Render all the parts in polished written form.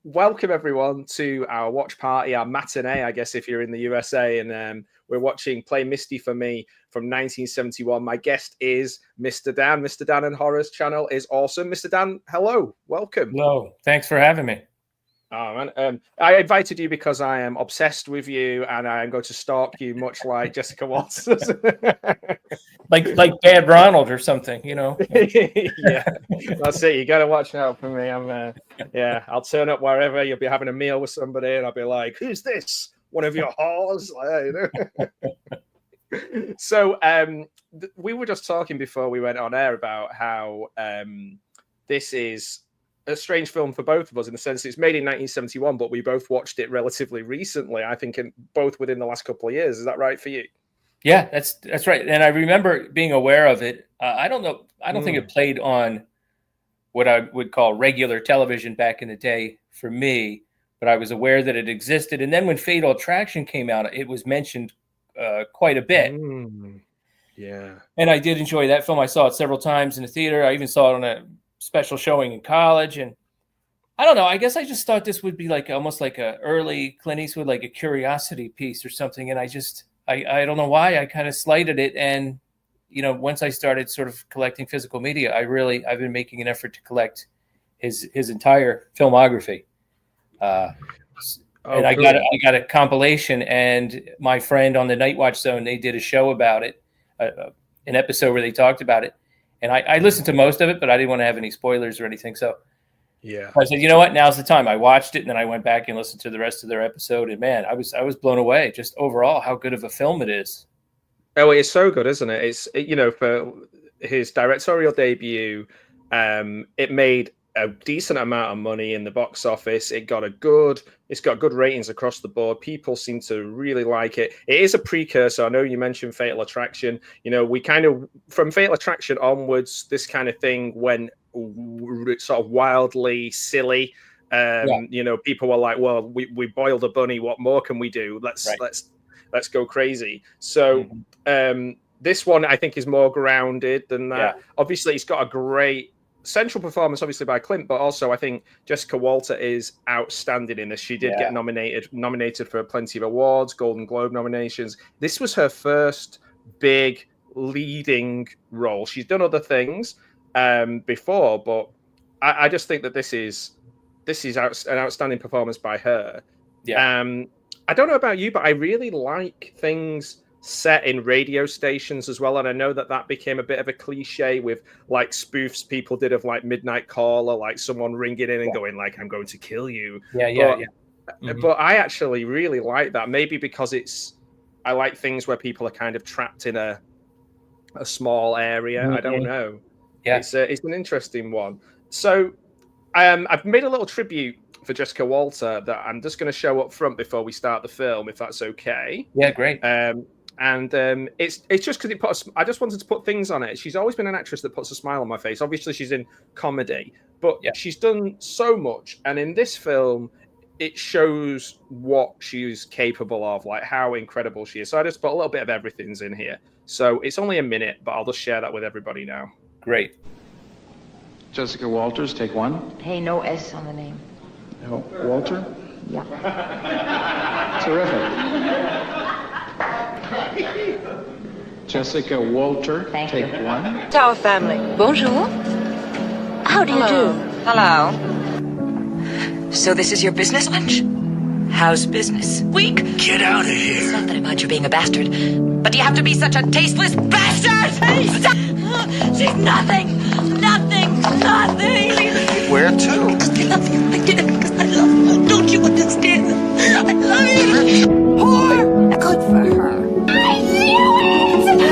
Welcome everyone to our watch party, our matinee, I guess, if you're in the USA, and we're watching Play Misty for Me from 1971. My guest is Mr. Dan. Mr. Dan and Horrors channel is awesome. Mr. Dan, hello, welcome. Hello, thanks for having me. Oh man, I invited you because I am obsessed with you, and I am going to stalk you, much like Jessica Walters. like Bad Ronald or something, you know. Yeah, that's it. You got to watch out for me. I'll turn up wherever. You'll be having a meal with somebody, and I'll be like, "Who's this? One of your whores?" So, we were just talking before we went on air about how this is a strange film for both of us in the sense it's made in 1971, but we both watched it relatively recently. I think both within the last couple of years. Is that right for you? Yeah, that's right. And I remember being aware of it. I don't know. I don't think it played on what I would call regular television back in the day for me, but I was aware that it existed. And then when Fatal Attraction came out, it was mentioned quite a bit. Yeah. And I did enjoy that film. I saw it several times in the theater. I even saw it on a special showing in college. And I don't know. I guess I just thought this would be like almost like a early Clint Eastwood, like a curiosity piece or something. And I don't know why I kind of slighted it. And, you know, once I started sort of collecting physical media, I've been making an effort to collect his entire filmography. And I got a compilation, and my friend on the Night Watch Zone, they did a show about it, an episode where they talked about it. And I listened to most of it, but I didn't want to have any spoilers or anything. So yeah, I said, you know what? Now's the time. I watched it, and then I went back and listened to the rest of their episode. And man, I was blown away just overall how good of a film it is. Oh, it's so good, isn't it? It's, you know, for his directorial debut, it made a decent amount of money in the box office. It's got good ratings across the board. People seem to really like it. It is a precursor. I know you mentioned Fatal Attraction. You know, we kind of, from Fatal Attraction onwards, this kind of thing went sort of wildly silly. You know, people were like, well, we boiled a bunny. What more can we do? Let's go crazy. So this one, I think, is more grounded than that. Yeah. Obviously, it's got a great central performance, obviously, by Clint, but also I think Jessica Walter is outstanding in this. She did get nominated for plenty of awards, Golden Globe nominations. This was her first big leading role. She's done other things before, but I just think that this is an outstanding performance by her. Yeah. I don't know about you, but I really like things set in radio stations as well, and I know that became a bit of a cliche with like spoofs people did of like Midnight Call, or like someone ringing in and going like, I'm going to kill you. But I actually really like that, maybe because I like things where people are kind of trapped in a small area. I don't know. It's an interesting one. So I've made a little tribute for Jessica Walter that I'm just going to show up front before we start the film, if that's okay. Yeah, great. And it's just because I just wanted to put things on it. She's always been an actress that puts a smile on my face. Obviously, she's in comedy, but she's done so much. And in this film, it shows what she's capable of, like how incredible she is. So I just put a little bit of everything's in here. So it's only a minute, but I'll just share that with everybody now. Great. Jessica Walters, take one. Hey, no S on the name. No, Walter? Yeah. Terrific. Jessica Walter, take one. It's our family. Bonjour. How do you do? Hello. So this is your business lunch? How's business? Week? Get out of here. It's not that I mind you being a bastard, but do you have to be such a tasteless bastard? She's nothing. Where to? I love you. I did it because I love you. Don't you understand? I love you. Whore. Good for her. I knew it!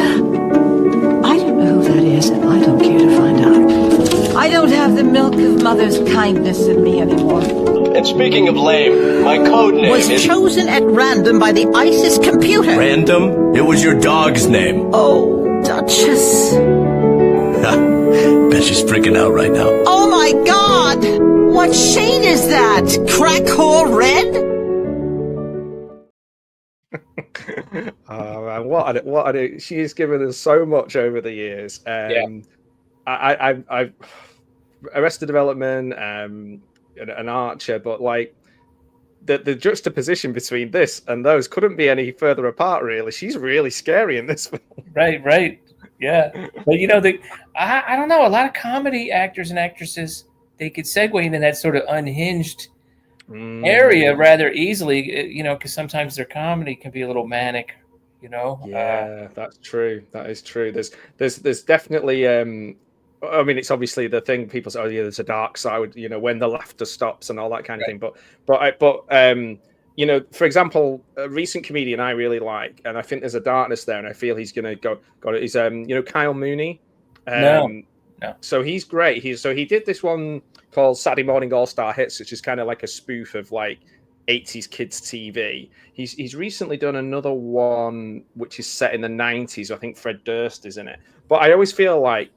I don't know who that is, and I don't care to find out. I don't have the milk of mother's kindness in me anymore. And speaking of lame, my code name was chosen at random by the ISIS computer. Random? It was your dog's name. Oh, Duchess. Bet she's freaking out right now. Oh my God! What shade is that? Crack hole red? Oh man, what she has given us so much over the years. I Arrested Development, an archer, but like the juxtaposition between this and those couldn't be any further apart. Really, she's really scary in this film. Right. Yeah. But I don't know. A lot of comedy actors and actresses, they could segue into that sort of unhinged area rather easily, because sometimes their comedy can be a little manic, Yeah, that's true. That is true. There's definitely I mean, it's obviously the thing people say, oh yeah, there's a dark side, when the laughter stops and all that kind of thing. But for example, a recent comedian I really like, and I think there's a darkness there, and I feel he's gonna go. He's Kyle Mooney. No. So he's great. He did this one called Saturday Morning All Star Hits, which is kind of like a spoof of like 80s kids TV. He's recently done another one which is set in the 90s. I think Fred Durst is in it. But I always feel like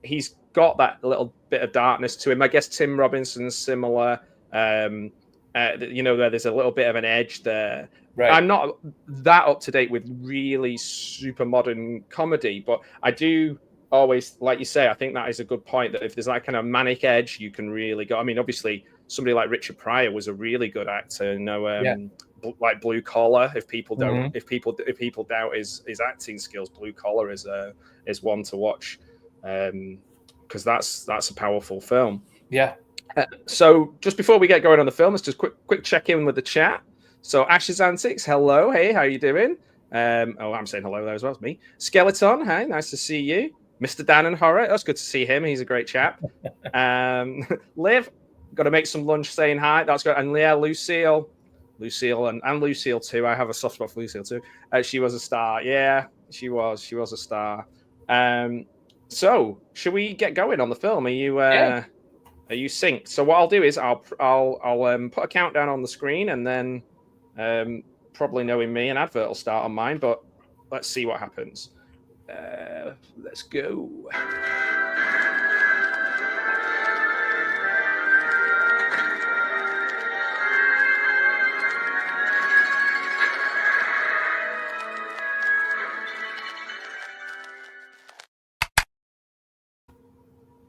he's got that little bit of darkness to him. I guess Tim Robinson's similar. There's a little bit of an edge there. Right. I'm not that up to date with really super modern comedy, but I do always, like you say, I think that is a good point, that if there's that kind of manic edge, you can really go. I mean, obviously, somebody like Richard Pryor was a really good actor. Like Blue Collar. If people don't, if people doubt his acting skills, Blue Collar is one to watch, because that's a powerful film. Yeah. So just before we get going on the film, let's just quick check in with the chat. So Ash's Antics, hello, hey, how you doing? I'm saying hello there as well. It's me. Skeleton, hey, nice to see you. Mr. Dan and Horror, that's good to see him. He's a great chap. Liv, got to make some lunch saying hi. That's good. And yeah, Lucille, and Lucille too. I have a soft spot for Lucille too. She was a star. Yeah, she was a star. So should we get going on the film? Are you are you synced? So what I'll do is I'll put a countdown on the screen, and then probably knowing me, an advert will start on mine. But let's see what happens. Let's go.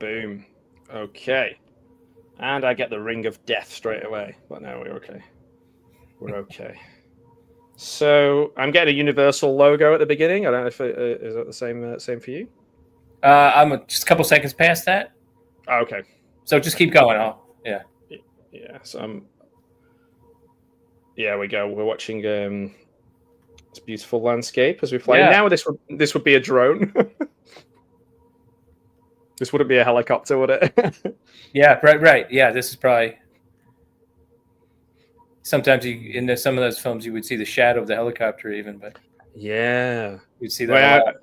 Boom. Okay. And I get the Ring of Death straight away. But no, we're okay. We're okay. So I'm getting a Universal logo at the beginning. I don't know if is that the same for you? I'm just a couple seconds past that. Oh, okay. So just keep going. Yeah. So we go. We're watching this beautiful landscape as we fly. Yeah. Now this would be a drone. This wouldn't be a helicopter, would it? Yeah. Right. Yeah. This is probably. Sometimes in some of those films you would see the shadow of the helicopter even, but yeah, you'd see that.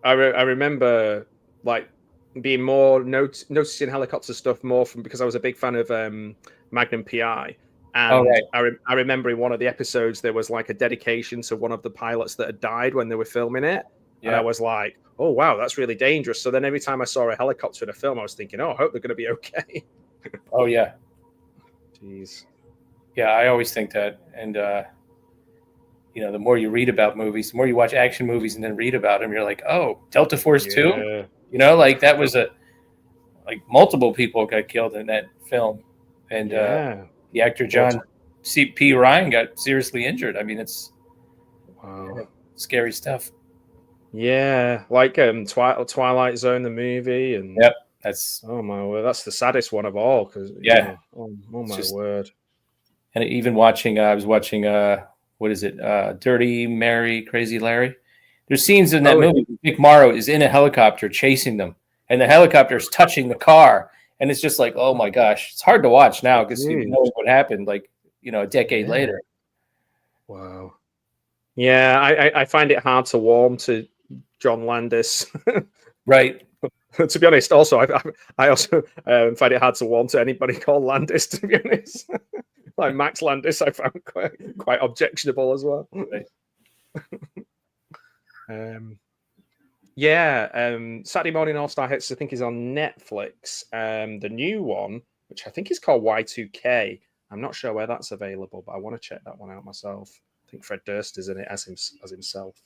I remember like being more noticing helicopter stuff more because I was a big fan of Magnum PI, and I remember in one of the episodes there was like a dedication to one of the pilots that had died when they were filming it, and I was like, oh wow, that's really dangerous. So then every time I saw a helicopter in a film, I was thinking, oh, I hope they're going to be okay. Oh yeah, jeez. Yeah, I always think that, and the more you read about movies, the more you watch action movies and then read about them, you're like, oh, Delta Force 2? Like that was multiple people got killed in that film, and the actor John C.P. Ryan got seriously injured. I mean, it's scary stuff. Yeah, like Twilight Zone, the movie, and that's oh my word, that's the saddest one of all. Because oh my word. And even watching, I was watching, what is it? Dirty Mary, Crazy Larry. There's scenes in that movie. Mick Morrow is in a helicopter chasing them, and the helicopter is touching the car, and it's just like, oh my gosh, it's hard to watch now because you know what happened, like a decade later. Wow. Yeah, I find it hard to warm to John Landis. Right. To be honest, also I also find it hard to warm to anybody called Landis. To be honest. Like Max Landis, I found quite objectionable as well. Right. Saturday Morning All Star Hits, I think, is on Netflix. The new one, which I think is called Y2K. I'm not sure where that's available, but I want to check that one out myself. I think Fred Durst is in it as himself.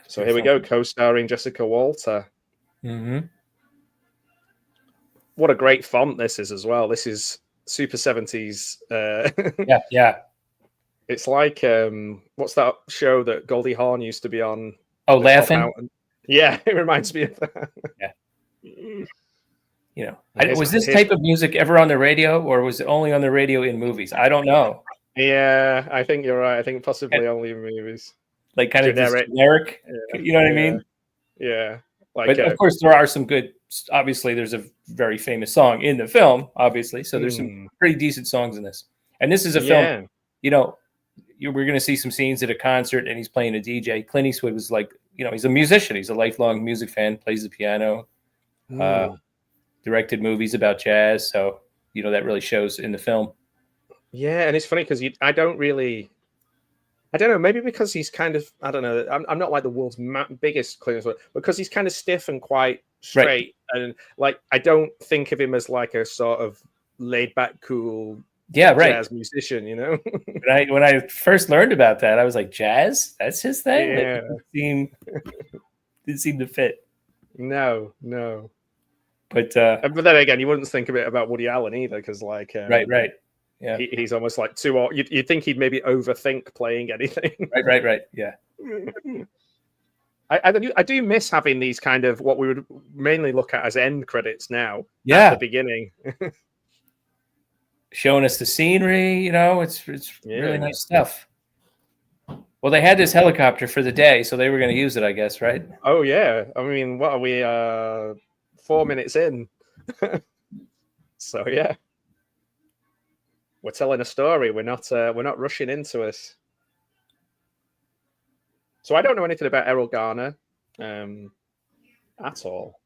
So here we go, co-starring Jessica Walter. Mm-hmm. what a great font this is as well. This is super 70s. Yeah. It's like what's that show that Goldie Hawn used to be on? Oh, Laughing. Yeah, it reminds me of that. Yeah. Was His- this type of music ever on the radio, or was it only on the radio in movies? I don't know. Yeah, I think you're right. I think possibly only in movies. Like kind of Generic. generic. Yeah, You know what I mean? Yeah. Like, But of course, there are some good. Obviously, there's a very famous song in the film. Obviously, so there's some pretty decent songs in this. And this is a film. We're going to see some scenes at a concert, and he's playing a DJ. Clint Eastwood was like, he's a musician. He's a lifelong music fan. Plays the piano. Directed movies about jazz. So that really shows in the film. Yeah, and it's funny because I don't know, maybe because he's kind of, I don't know, I'm not like the world's biggest Clint Eastwood, because he's kind of stiff and quite straight. Right. And like, I don't think of him as like a sort of laid back, cool jazz musician, When I first learned about that, I was like, jazz? That's his thing? Yeah. Didn't seem to fit. No. But then again, you wouldn't think of it about Woody Allen either, because like... right. Yeah, he's almost like too. You'd think he'd maybe overthink playing anything. Right. Yeah. I do miss having these kind of what we would mainly look at as end credits now. Yeah, at the beginning, showing us the scenery. It's really nice stuff. Well, they had this helicopter for the day, so they were going to use it, I guess, right? Oh yeah. I mean, what are we? 4 minutes in. So yeah. We're telling a story. We're not rushing into it. So I don't know anything about Errol Garner at all.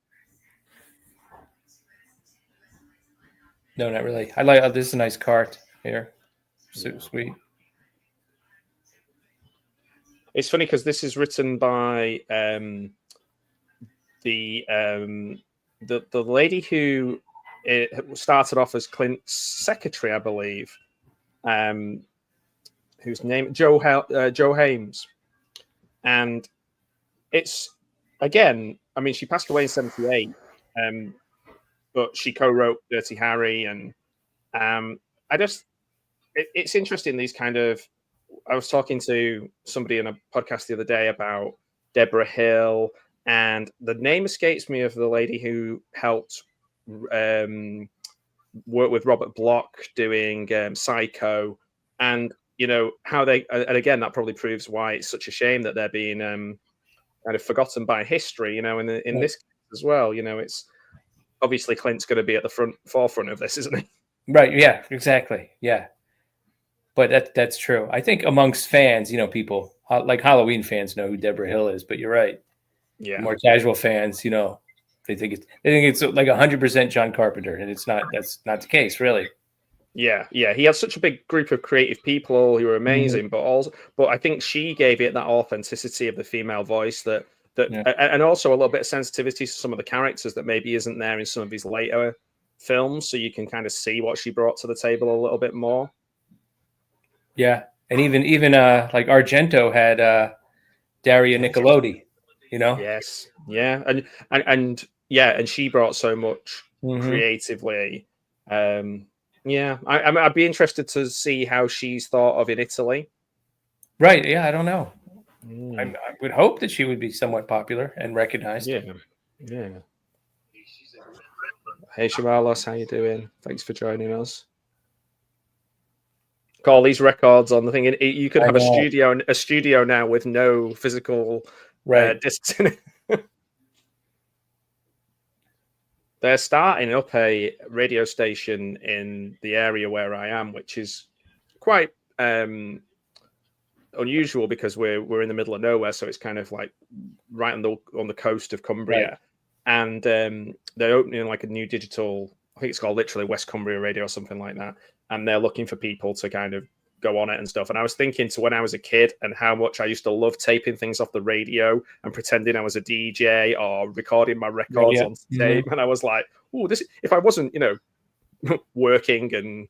No, not really. I like this is a nice cart here. So sweet. It's funny because this is written by the lady who it started off as Clint's secretary, I believe, whose name Joe Hames, and it's again. I mean, she passed away in '78, but she co-wrote Dirty Harry, and it's interesting. These kind of, I was talking to somebody in a podcast the other day about Deborah Hill, and the name escapes me of the lady who helped work with Robert Bloch doing Psycho, and how they, and again that probably proves why it's such a shame that they're being kind of forgotten by history, in this case as well. It's obviously Clint's going to be at the forefront of this, isn't he? Right. Yeah, exactly. Yeah. But that's true. I think amongst fans, people like Halloween fans know who Deborah Hill is, but you're right. Yeah. More casual fans, they think it's like 100% John Carpenter, and it's not. That's not the case, really. Yeah. He had such a big group of creative people who were amazing, but I think she gave it that authenticity of the female voice and also a little bit of sensitivity to some of the characters that maybe isn't there in some of his later films, so you can kind of see what she brought to the table a little bit more. Yeah, and even like Argento had Daria Nicolodi, Yes, yeah, and she brought so much creatively. I'd be interested to see how she's thought of in Italy. Right? Yeah, I don't know. I would hope that she would be somewhat popular and recognized. Yeah. Hey, Shimalos, how you doing? Thanks for joining us. All these records on the thing. You could have a studio now with no physical discs in it. They're starting up a radio station in the area where I am, which is quite unusual because we're in the middle of nowhere, so it's kind of like right on the coast of Cumbria, and they're opening like a new digital. I think it's called literally West Cumbria Radio or something like that. And they're looking for people to kind of go on it and stuff. And I was thinking to when I was a kid and how much I used to love taping things off the radio and pretending I was a DJ or recording my records on tape. And I was like, oh, this, if I wasn't, working and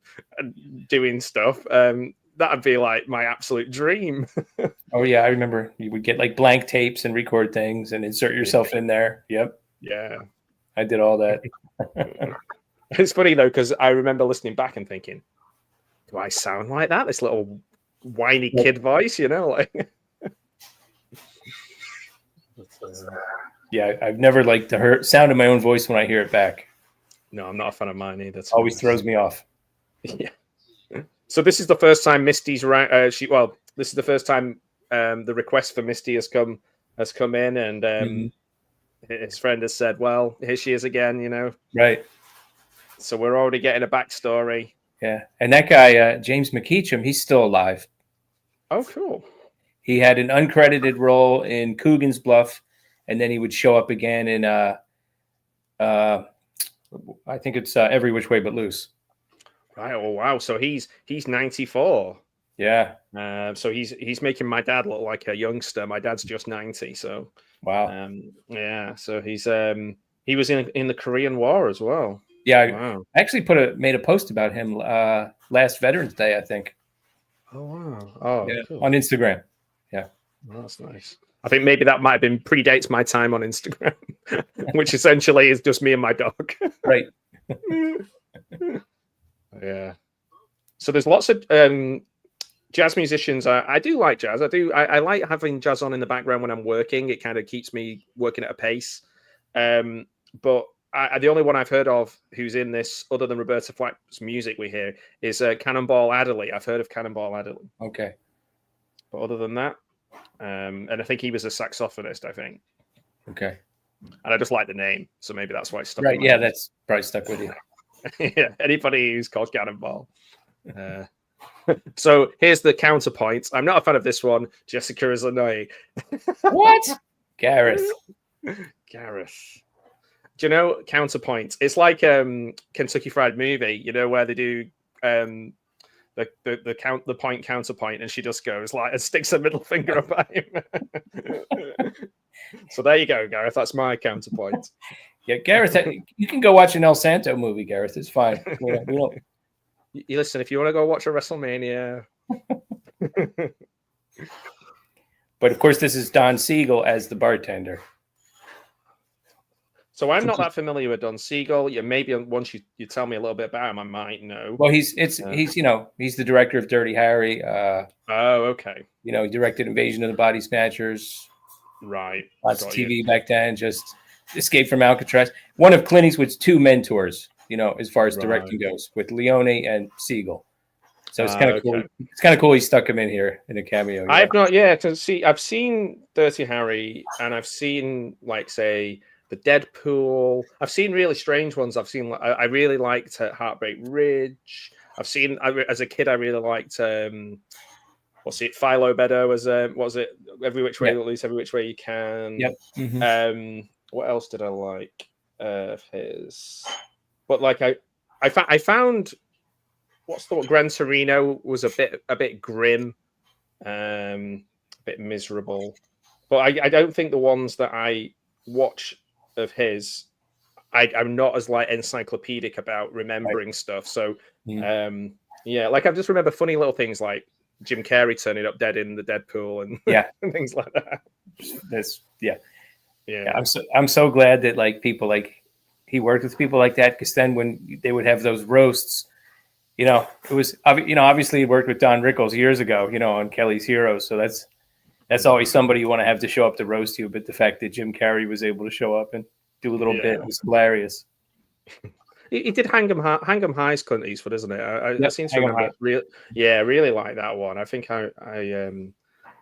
doing stuff, that'd be like my absolute dream. Oh yeah. I remember you would get like blank tapes and record things and insert yourself in there. Yep. Yeah. I did all that. It's funny though, because I remember listening back and thinking, do I sound like that? This little whiny kid voice, like. Yeah, I've never liked the sound of my own voice when I hear it back. No, I'm not a fan of mine either. Always throws me off. Yeah. So this is the first time Misty's this is the first time the request for Misty has come in, and his friend has said, "Well, here she is again," Right. So we're already getting a backstory. Yeah, and that guy James McEacham, he's still alive. Oh, cool. He had an uncredited role in Coogan's Bluff, and then he would show up again in I think it's Every Which Way But Loose. Right. Oh, wow. So he's 94. Yeah. So he's making my dad look like a youngster. My dad's just 90. So wow. Yeah. So he was in the Korean War as well. Yeah. Wow. I actually made a post about him last Veterans Day, I think. Oh wow. Oh, yeah. Cool. On Instagram. Yeah. Oh, that's nice. I think maybe that might have been predates my time on Instagram, which essentially is just me and my dog. Right. Yeah. So there's lots of jazz musicians. I do like jazz. I like having jazz on in the background when I'm working. It kind of keeps me working at a pace. But the only one I've heard of who's in this, other than Roberta Flack's music we hear, is Cannonball Adderley. I've heard of Cannonball Adderley. Okay. But other than that, and I think he was a saxophonist, I think. Okay. And I just like the name, so maybe that's why it's stuck. Right. Yeah, that's probably stuck with you. Yeah. Anybody who's called Cannonball. So here's the counterpoint. I'm not a fan of this one. Jessica is annoying. What? Gareth. Do you know counterpoint? It's like Kentucky Fried Movie, where they do the point counterpoint, and she just goes like and sticks her middle finger up at him. So there you go, Gareth. That's my counterpoint. Yeah, Gareth, you can go watch an El Santo movie, Gareth. It's fine. We don't... You listen, if you want to go watch a WrestleMania. But of course, this is Don Siegel as the bartender. So I'm not that familiar with Don Siegel. Yeah, maybe once you tell me a little bit about him, I might know. Well, he's the director of Dirty Harry. Oh, okay. He directed Invasion of the Body Snatchers. Right. Lots of TV back then. Just Escape from Alcatraz. One of Clint Eastwood's two mentors, as far as directing goes, with Leone and Siegel. So it's kind of cool. It's kind of cool he stuck him in here in a cameo. I've not yet. I've seen Dirty Harry, and I've seen say the Deadpool. I've seen really strange ones. I've seen. I really liked Heartbreak Ridge. I've seen as a kid. I really liked. Philo Beddoe was what was it? Every Which Way, at least Every Which Way You Can. Yep. Mm-hmm. What else did I like of his? But I found what's the one? Gran Torino was a bit grim, a bit miserable. But I don't think the ones that I watch of his, I'm not as encyclopedic about remembering stuff. So yeah, I just remember funny little things like Jim Carrey turning up dead in the Deadpool and and things like that. Yeah. I'm so glad that people he worked with people like that, because then when they would have those roasts, it was obviously he worked with Don Rickles years ago, on Kelly's Heroes. So that's always somebody you want to have to show up to roast you. But the fact that Jim Carrey was able to show up and do a little bit was hilarious. He did Hang 'em High's Clint Eastwood, isn't it? I seem to remember. Really like that one. I think I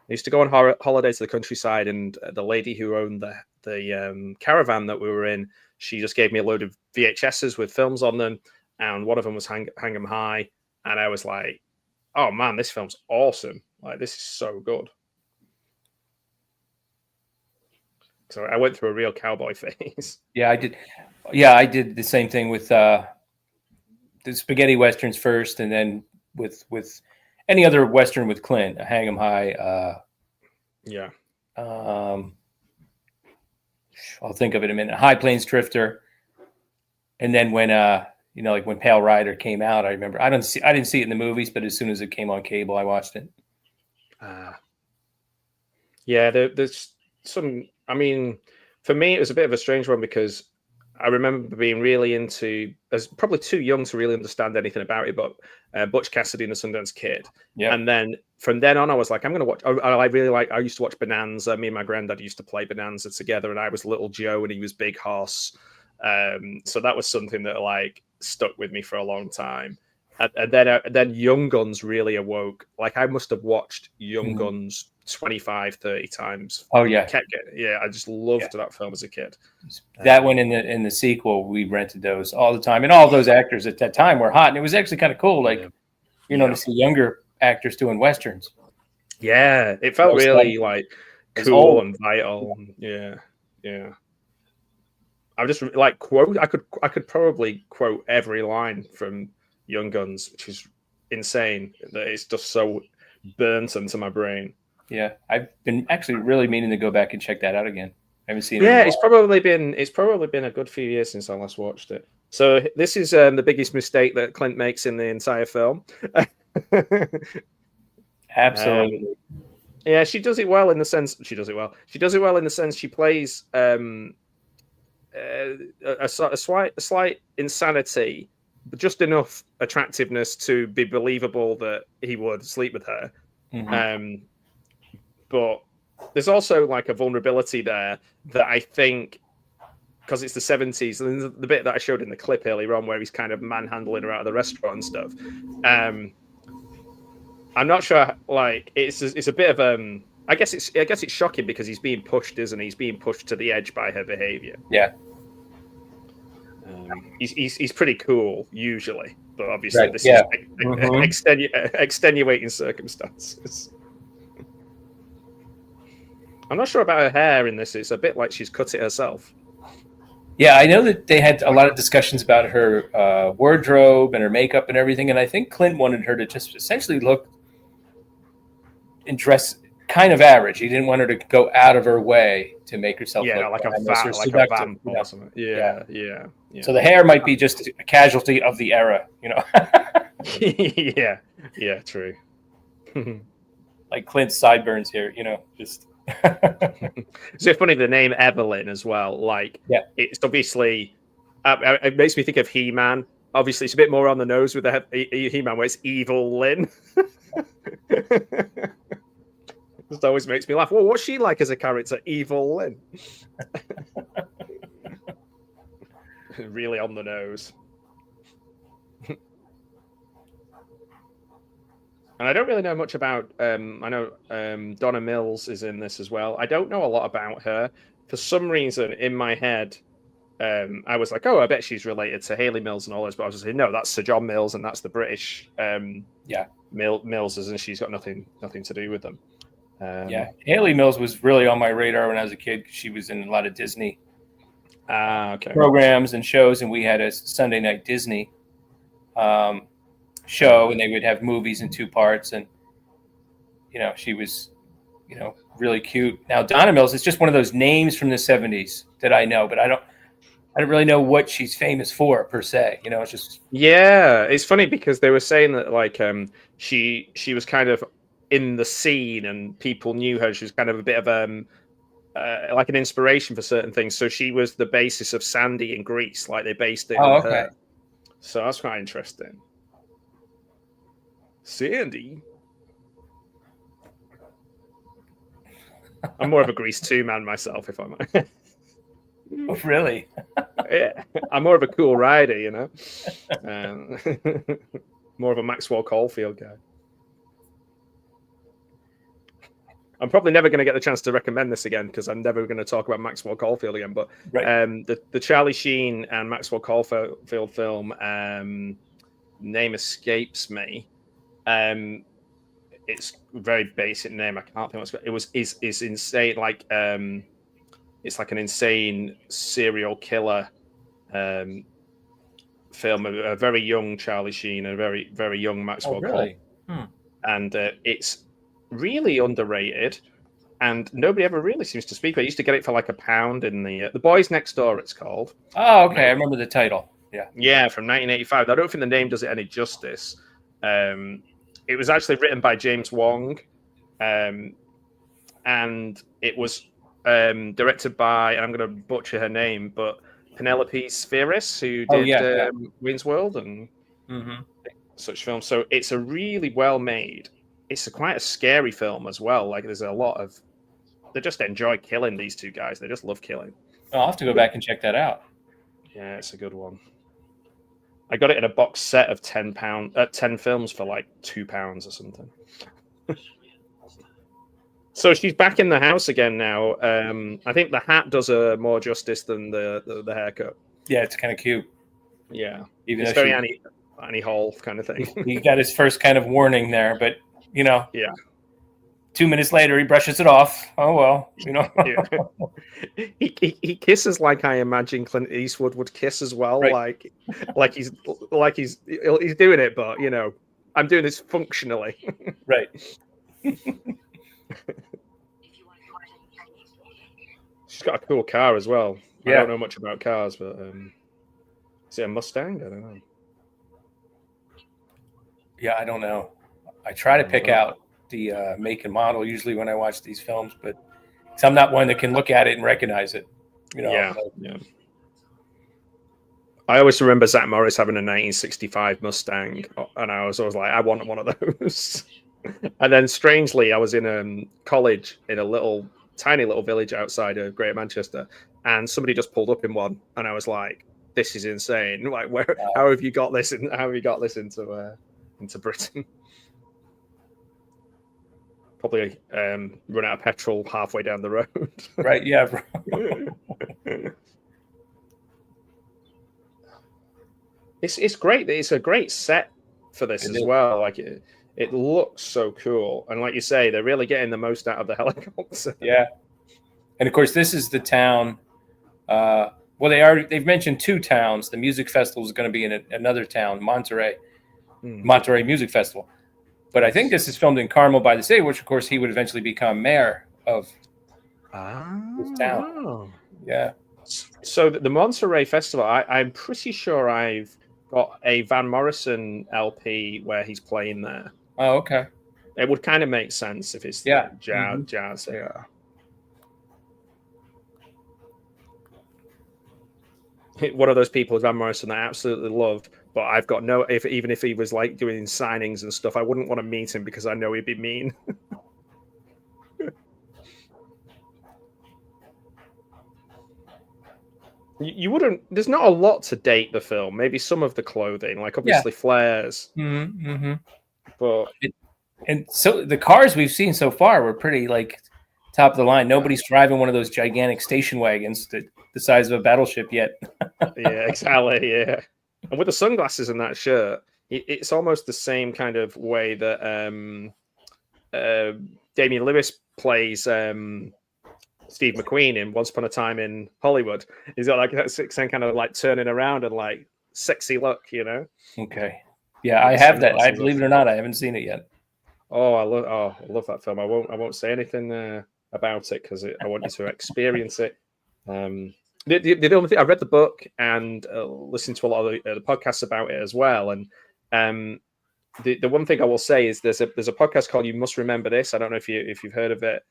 used to go on holiday to the countryside, and the lady who owned the caravan that we were in, she just gave me a load of VHSs with films on them, and one of them was Hang 'em High, and I was like, "Oh man, this film's awesome! This is so good." So I went through a real cowboy phase. Yeah, I did. Yeah, I did the same thing with the spaghetti westerns first, and then with any other western with Clint, Hang 'em High. I'll think of it in a minute. High Plains Drifter, and then when when Pale Rider came out, I remember I didn't see it in the movies, but as soon as it came on cable, I watched it. Yeah, there's some. I mean, for me, it was a bit of a strange one because I remember being really into, as probably too young to really understand anything about it, but Butch Cassidy and the Sundance Kid. Yeah. And then from then on, I was like, I'm going to watch. I used to watch Bonanza. Me and my granddad used to play Bonanza together, and I was Little Joe and he was Big Hoss. So that was something that like stuck with me for a long time. And then Young Guns really awoke. Like I must have watched Young Guns 25, 30 times. Oh yeah. I just loved that film as a kid. That one in the sequel, we rented those all the time, and all those actors at that time were hot, and it was actually kind of cool, like to see younger actors doing westerns. Yeah, it felt really like cool and vital. Yeah. I just like quote. I could probably quote every line from Young Guns, which is insane. That it's just so burnt into my brain. Yeah, I've been actually really meaning to go back and check that out again. I haven't seen it. Yeah, it's probably been a good few years since I last watched it. So this is the biggest mistake that Clint makes in the entire film. Absolutely. Yeah, she does it well in the sense she does it well. She does it well in the sense she plays a slight insanity, but just enough attractiveness to be believable that he would sleep with her. Mm-hmm. But there's also like a vulnerability there that I think, because it's the 70s, and the bit that I showed in the clip earlier on where he's kind of manhandling her out of the restaurant and stuff. I'm not sure. Like it's a bit of I guess it's shocking because he's being pushed, isn't he? He's being pushed to the edge by her behavior. Yeah. He's pretty cool usually, but obviously right. this is extenuating circumstances. I'm not sure about her hair in this. It's a bit like she's cut it herself. Yeah, I know that they had a lot of discussions about her wardrobe and her makeup and everything, and I think Clint wanted her to just essentially look and dress kind of average. He didn't want her to go out of her way to make herself look like a vamp or something. Yeah. So the hair might be just a casualty of the era, yeah, true. Like Clint's sideburns here, just. It's so funny the name Evelyn as well. Like, it's obviously it makes me think of He-Man. Obviously, it's a bit more on the nose with the He-Man, where it's Evil Lynn. It always makes me laugh. Well, what's she like as a character? Evil Lynn. Really on the nose. And I don't really know much about. I know Donna Mills is in this as well. I don't know a lot about her. For some reason, in my head, I was like, "Oh, I bet she's related to Hayley Mills and all this." But I was saying, "No, that's Sir John Mills, and that's the British Millses, and she's got nothing to do with them." Hayley Mills was really on my radar when I was a kid. She was in a lot of Disney programs and shows, and we had a Sunday night Disney show, and they would have movies in 2 parts, and she was really cute. Now Donna Mills is just one of those names from the 70s that I know, but I don't really know what she's famous for per se. It's just it's funny because they were saying that like she was kind of in the scene and people knew her. She was kind of a bit of like an inspiration for certain things. So she was the basis of Sandy in Greece, like they based it on her. So that's quite interesting. Sandy. I'm more of a Grease 2 man myself, if I might. Oh, really? Yeah, I'm more of a Cool Rider, more of a Maxwell Caulfield guy. I'm probably never going to get the chance to recommend this again because I'm never going to talk about Maxwell Caulfield again. But the Charlie Sheen and Maxwell Caulfield film, name escapes me. It's a very basic name. I can't think what it's insane. Like it's like an insane serial killer film. A very young Charlie Sheen, a very very young Maxwell really? Caulfield, and it's really underrated. And nobody ever really seems to speak. I used to get it for like £1 in the Boys Next Door. It's called. Oh, okay. I remember the title. Yeah, from 1985. I don't think the name does it any justice. It was actually written by James Wong, and it was directed by, and I'm going to butcher her name, but Penelope Spheris, who Oh, did yeah. Wayne's World and Mm-hmm. such films. So it's a really well made. It's quite a scary film as well. Like there's a lot of they just enjoy killing these two guys. They just love killing. I'll have to go back and check that out. Yeah, it's a good one. I got it in a box set of £10 10 films for like £2 or something. So she's back in the house again now. I think the hat does her more justice than the haircut. Yeah, it's kind of cute. Yeah, Even it's though very Annie Hall kind of thing. he got his first kind of warning there, but Yeah. 2 minutes later he brushes it off. Oh well, Yeah. He kisses like I imagine Clint Eastwood would kiss as well. Right. Like he's doing it, but I'm doing this functionally. Right. She's got a cool car as well. Yeah. I don't know much about cars, but is it a Mustang? I don't know. Yeah, I don't know. I try to pick out the make and model usually when I watch these films, but 'cause I'm not one that can look at it and recognize it. Yeah. I always remember Zach Morris having a 1965 Mustang, and I was always like, I want one of those. And then, strangely, I was in college in a tiny little village outside of Greater Manchester, and somebody just pulled up in one, and I was like, "This is insane! Like, how have you got this? How have you got this into Britain?" Probably run out of petrol halfway down the road. Right? Yeah. It's great. It's a great set for this as well. Like it looks so cool, and like you say, they're really getting the most out of the helicopter. Yeah. And of course, this is the town. Well, they've mentioned two towns. The music festival is going to be in another town, Monterey Music Festival. But I think this is filmed in Carmel by the Sea, which of course he would eventually become mayor of this town. Yeah. So the Monterey Festival, I'm pretty sure I've got a Van Morrison LP where he's playing there. Oh, okay. It would kind of make sense if it's jazz. Yeah. One of those people, Van Morrison, that I absolutely love, but I've got even if he was like doing signings and stuff, I wouldn't want to meet him because I know he'd be mean. You wouldn't. There's not a lot to date the film. Maybe some of the clothing, like obviously flares. Mm-hmm. But and so the cars we've seen so far were pretty like top of the line. Nobody's driving one of those gigantic station wagons the size of a battleship yet. Yeah, exactly. Yeah, and with the sunglasses and that shirt, it's almost the same kind of way that Damian Lewis plays Steve McQueen in Once Upon a Time in Hollywood. He's got like that same kind of like turning around and like sexy look, Okay. Yeah, I have that. I believe it or not, I haven't seen it yet. Oh, I love that film. I won't say anything about it because I want you to experience it. The only thing, I read the book and listened to a lot of the podcasts about it as well. And the one thing I will say is there's a podcast called You Must Remember This. I don't know if you've heard of it.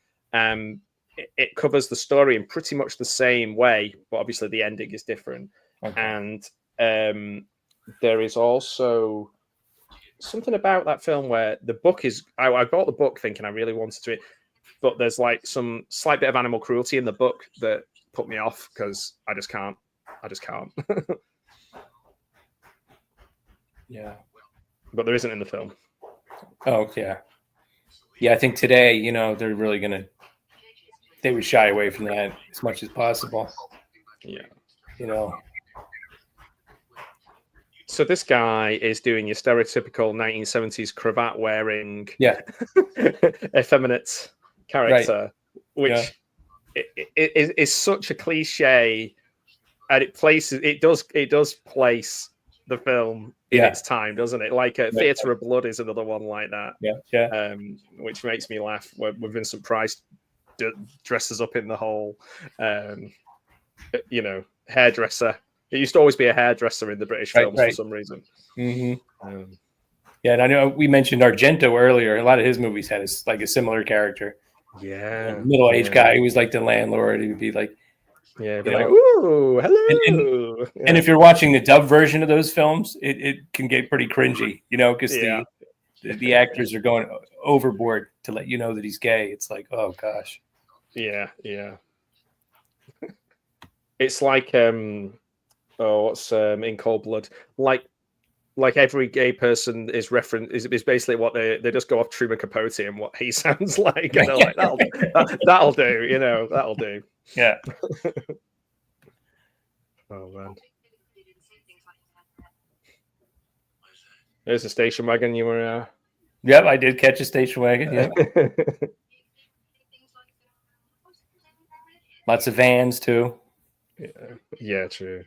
It covers the story in pretty much the same way, but obviously the ending is different. Okay. And there is also something about that film where the book is. I bought the book thinking I really wanted to, but there's like some slight bit of animal cruelty in the book that put me off because I just can't. Yeah, but there isn't in the film. Oh yeah, yeah. I think today, they're really gonna. They would shy away from that as much as possible. Yeah. So this guy is doing your stereotypical 1970s cravat wearing, effeminate character, which is such a cliche, and it does place the film in its time, doesn't it? Like Theatre of Blood is another one like that. Yeah. Which makes me laugh when Vincent Price dresses up in the whole, hairdresser. It used to always be a hairdresser in the British films for some reason. Mm-hmm. Yeah, and I know we mentioned Argento earlier. A lot of his movies had a similar character. Yeah, Middle-aged guy who was like the landlord. He would be like, Yeah, be You like, know? ooh, hello. And if you're watching the dub version of those films, it can get pretty cringy, because Yeah. the actors are going overboard to let you know that he's gay. It's like, oh gosh. Yeah. It's like what's in Cold Blood? Like every gay person is basically what they just go off Truman Capote and what he sounds like, and they're like, that'll do, that'll do. Yeah. Oh man. There's a station wagon you were. Yep, I did catch a station wagon. Yeah. Lots of vans too. Yeah, true.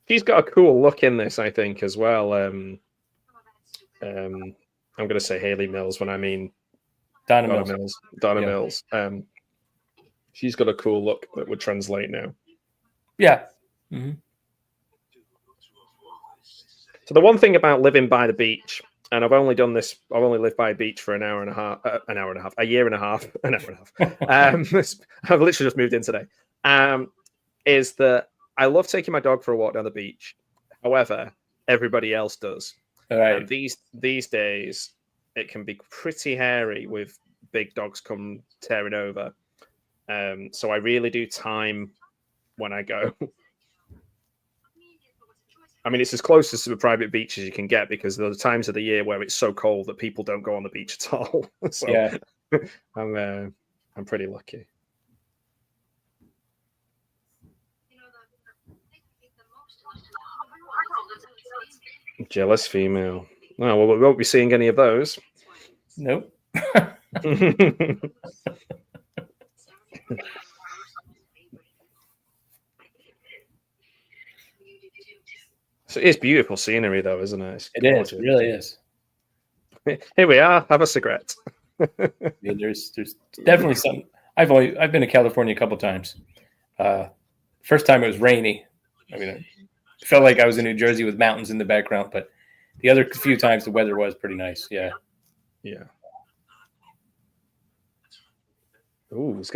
She's got a cool look in this, I think, as well. I'm going to say Haley Mills when I mean Donna Mills. Donna Mills. She's got a cool look that would translate now. Yeah. Mm-hmm. So the one thing about living by the beach, and I've only lived by a beach for a year and a half. I've literally just moved in today. Is that I love taking my dog for a walk down the beach. However, everybody else does. All right. And these days, it can be pretty hairy with big dogs come tearing over. So I really do time when I go. I mean, it's as close to a private beach as you can get because there are times of the year where it's so cold that people don't go on the beach at all. So yeah. I'm pretty lucky. Jealous female. Oh, well, we won't be seeing any of those. Nope. So it is beautiful scenery, though, isn't it? It is. It really is. Here we are. Have a cigarette. I mean, there's definitely some. I've been to California a couple times. First time it was rainy. I mean, it felt like I was in New Jersey with mountains in the background, but the other few times the weather was pretty nice. Yeah. Yeah. Ooh, he's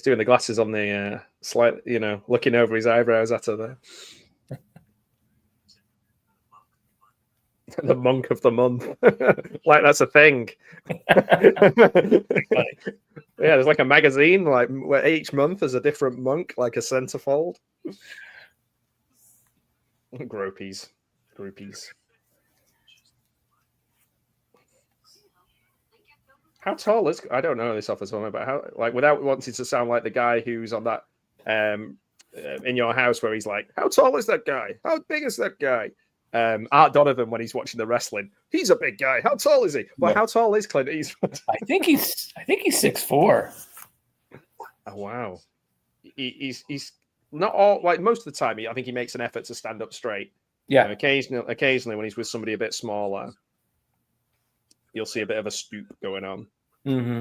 doing the glasses on the slight, looking over his eyebrows at her there. The monk of the month. Like that's a thing. Yeah, there's like a magazine, like where each month is a different monk, like a centerfold. Groupies. How tall is? I don't know this off the top of my head, but how, like, without wanting to sound like the guy who's on that in your house where he's like, how tall is that guy? How big is that guy? Art Donovan when he's watching the wrestling, he's a big guy. How tall is he? Well, how tall is Clint Eastwood? I think he's 6'4". Oh wow, he's not all like most of the time. I think he makes an effort to stand up straight. Yeah, occasionally when he's with somebody a bit smaller, you'll see a bit of a stoop going on. Mm-hmm.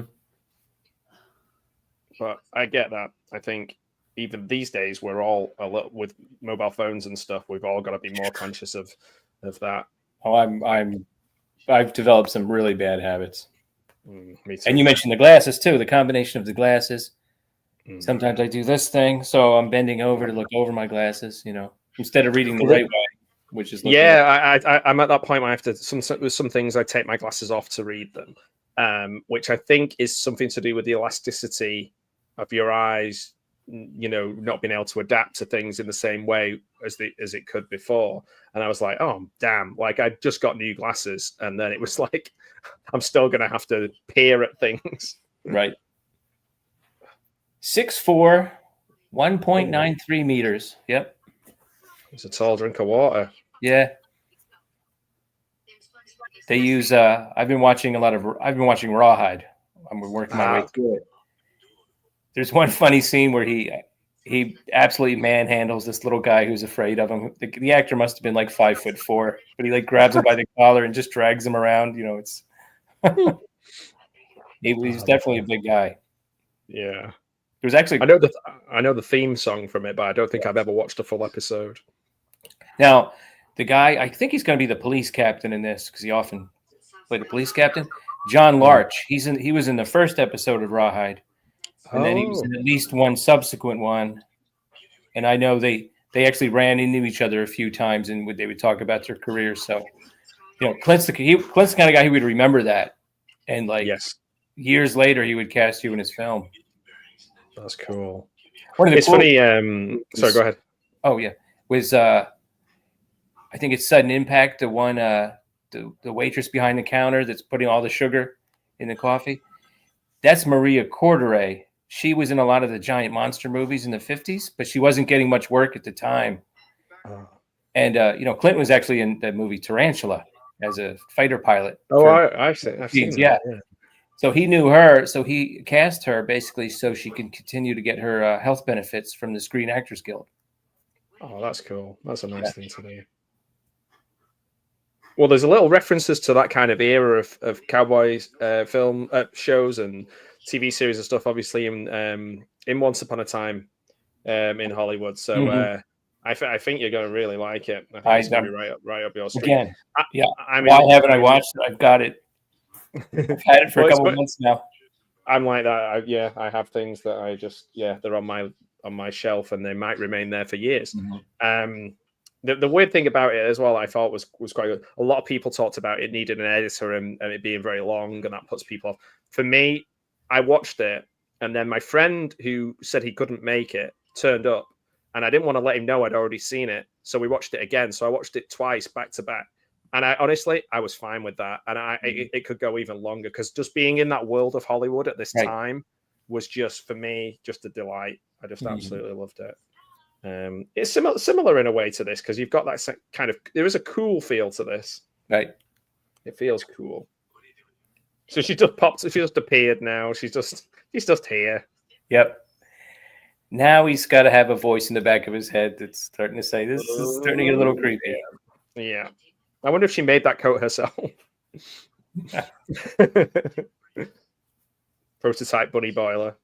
But I get that. I think even these days, we're all a little with mobile phones and stuff. We've all got to be more conscious of that. Oh, I've developed some really bad habits. Me too. And you mentioned the glasses too. The combination of the glasses. Sometimes I do this thing, so I'm bending over to look over my glasses. Instead of reading the right way, which is I'm at that point where I have to. With some things, I take my glasses off to read them, which I think is something to do with the elasticity of your eyes. Not being able to adapt to things in the same way as it could before. And I was like, oh, damn, like I just got new glasses. And then it was like, I'm still going to have to peer at things. Right. 6'4", 1.93 meters. Yep. It's a tall drink of water. Yeah. They use, I've been watching Rawhide. I'm working my way through it. There's one funny scene where he absolutely manhandles this little guy who's afraid of him. The actor must have been like 5'4", but he like grabs him by the collar and just drags him around. It's he's definitely a big guy. Yeah, there's actually I know the theme song from it, but I don't think I've ever watched a full episode. Now, the guy, I think he's going to be the police captain in this because he often played the police captain. John Larch. He was in the first episode of Rawhide. And then he was in at least one subsequent one. And I know they actually ran into each other a few times, and they would talk about their careers. So, Clint's the kind of guy who would remember that, and like years later, he would cast you in his film. That's cool. It's funny. Sorry, go ahead. Oh yeah, was I think it's Sudden Impact, the one the waitress behind the counter that's putting all the sugar in the coffee. That's Maria Cordray. She was in a lot of the giant monster movies in the 50s, but she wasn't getting much work at the time. And Clint was actually in the movie Tarantula as a fighter pilot. Oh, I've seen that. Yeah. So he knew her, so he cast her basically so she can continue to get her health benefits from the Screen Actors Guild. Oh, that's cool. That's a nice thing to do. Well, there's a little references to that kind of era of cowboys film shows and TV series and stuff, obviously in Once Upon a Time in Hollywood. So I think you're going to really like it. I think it's going to be right up your street. Again, I mean, why haven't I watched it? I've got it. I've had it for a couple of months now. I'm like that. I have things that I just they're on my shelf and they might remain there for years. The weird thing about it as well, I thought was quite good. A lot of people talked about it needing an editor and it being very long, and that puts people off. For me, I watched it, and then my friend who said he couldn't make it turned up, and I didn't want to let him know I'd already seen it, so we watched it again. So I watched it twice, back to back, and I honestly was fine with that, and it could go even longer because just being in that world of Hollywood at this time was just for me just a delight. I just absolutely loved it. It's similar in a way to this because you've got that kind of there is a cool feel to this, right? It feels cool. So she just popped. She just appeared now. She's just here. Yep. Now he's got to have a voice in the back of his head that's starting to say, "This is starting to get a little creepy." Yeah. I wonder if she made that coat herself. Prototype bunny boiler.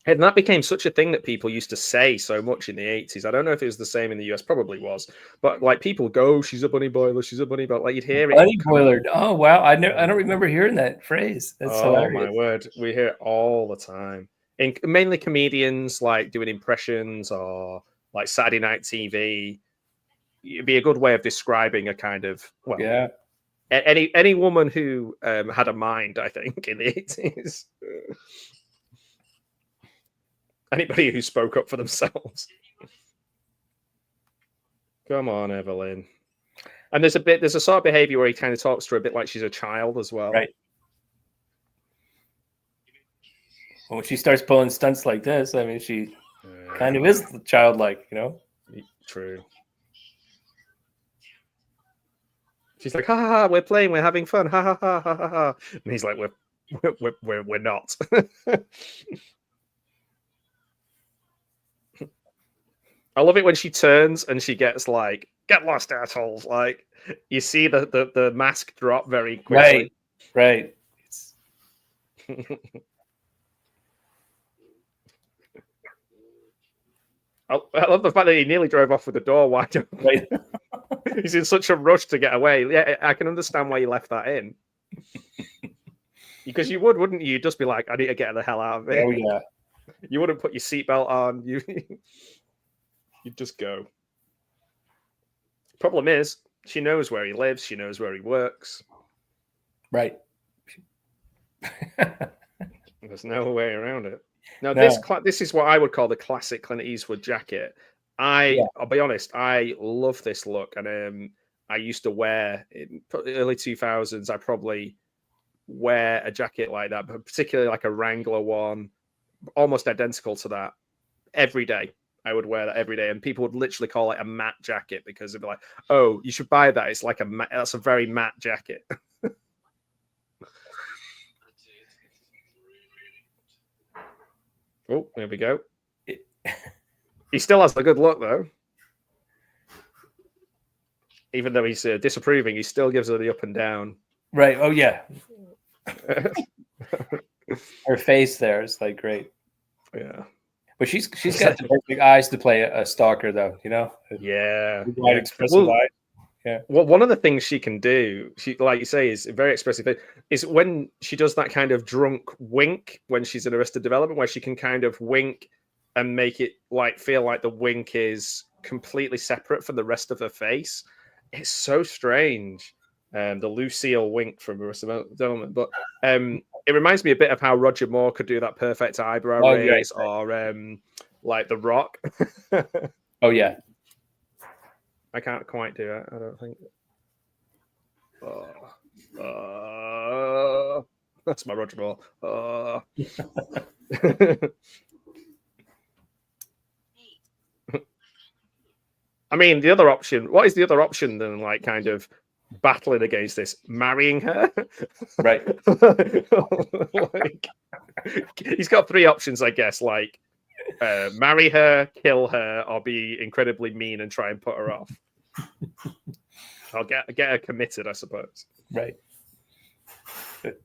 And that became such a thing that people used to say so much in the 80s. I don't know if it was the same in the US, probably was. But like people go, she's a bunny boiler, she's a bunny boiler. Like you'd hear it. Bunny boiler. Oh wow. I don't remember hearing that phrase. That's hilarious. My word. We hear it all the time. Mainly comedians like doing impressions or like Saturday night TV. It'd be a good way of describing a kind of any woman who had a mind, I think, in the 80s. Anybody who spoke up for themselves. Come on, Evelyn. And there's a sort of behavior where he kind of talks to her a bit like she's a child as well. Right. Well, when she starts pulling stunts like this, I mean, she kind of is childlike, True. She's like, ha ha ha, we're playing, we're having fun, ha ha ha ha ha ha. And he's like, we're not. I love it when she turns and she gets like, get lost, assholes. Like you see the mask drop very quickly. Right. I love the fact that he nearly drove off with the door wide open. Right. He's in such a rush to get away. Yeah, I can understand why you left that in. Because you would, wouldn't you? You'd just be like, I need to get the hell out of it. Oh, yeah. You wouldn't put your seatbelt on. You'd just go. Problem is, she knows where he lives. She knows where he works. Right. There's no way around it. Now, this is what I would call the classic Clint Eastwood jacket. I'll be honest, I love this look. And I used to wear, in early 2000s, I probably wear a jacket like that, but particularly like a Wrangler one, almost identical to that, every day. I would wear that every day, and people would literally call it a matte jacket because they'd be like, "Oh, you should buy that. It's like that's a very matte jacket." Oh, there we go. He still has the good look though, even though he's disapproving. He still gives her the up and down. Right. Oh yeah. Her face there is like great. Yeah. But she's got the perfect eyes to play a stalker, though. Yeah. Wide expressive eye. Yeah. Well, one of the things she can do, she like you say, is very expressive. Is when she does that kind of drunk wink when she's in Arrested Development, where she can kind of wink and make it like feel like the wink is completely separate from the rest of her face. It's so strange. The Lucille wink from Arrested Development, but it reminds me a bit of how Roger Moore could do that perfect eyebrow raise, right. or like The Rock. Oh yeah. I can't quite do it. I don't think. That's my Roger Moore. I mean, the other option. What is the other option than like kind of battling against this? Marrying her, Right. Like, he's got three options, I guess. Like marry her, kill her, or be incredibly mean and try and put her off. I'll get her committed, I suppose. Right. But,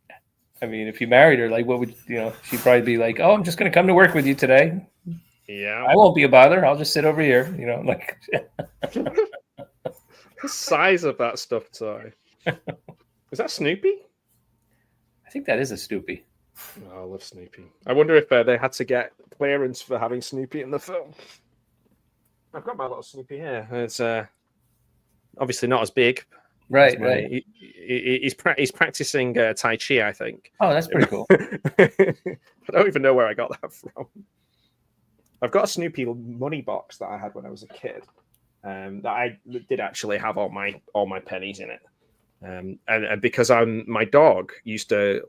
I mean, if you married her, like, what would she'd probably be like, "Oh, I'm just going to come to work with you today. Yeah, I won't be a bother. I'll just sit over here." Like. The size of that stuffed toy. Is that Snoopy? I think that is a Snoopy. Oh, I love Snoopy. I wonder if they had to get clearance for having Snoopy in the film. I've got my little Snoopy here. It's obviously not as big. Right, right. He's practicing Tai Chi, I think. Oh, that's pretty cool. I don't even know where I got that from. I've got a Snoopy money box that I had when I was a kid. That I did actually have all my pennies in it. And because my dog used to,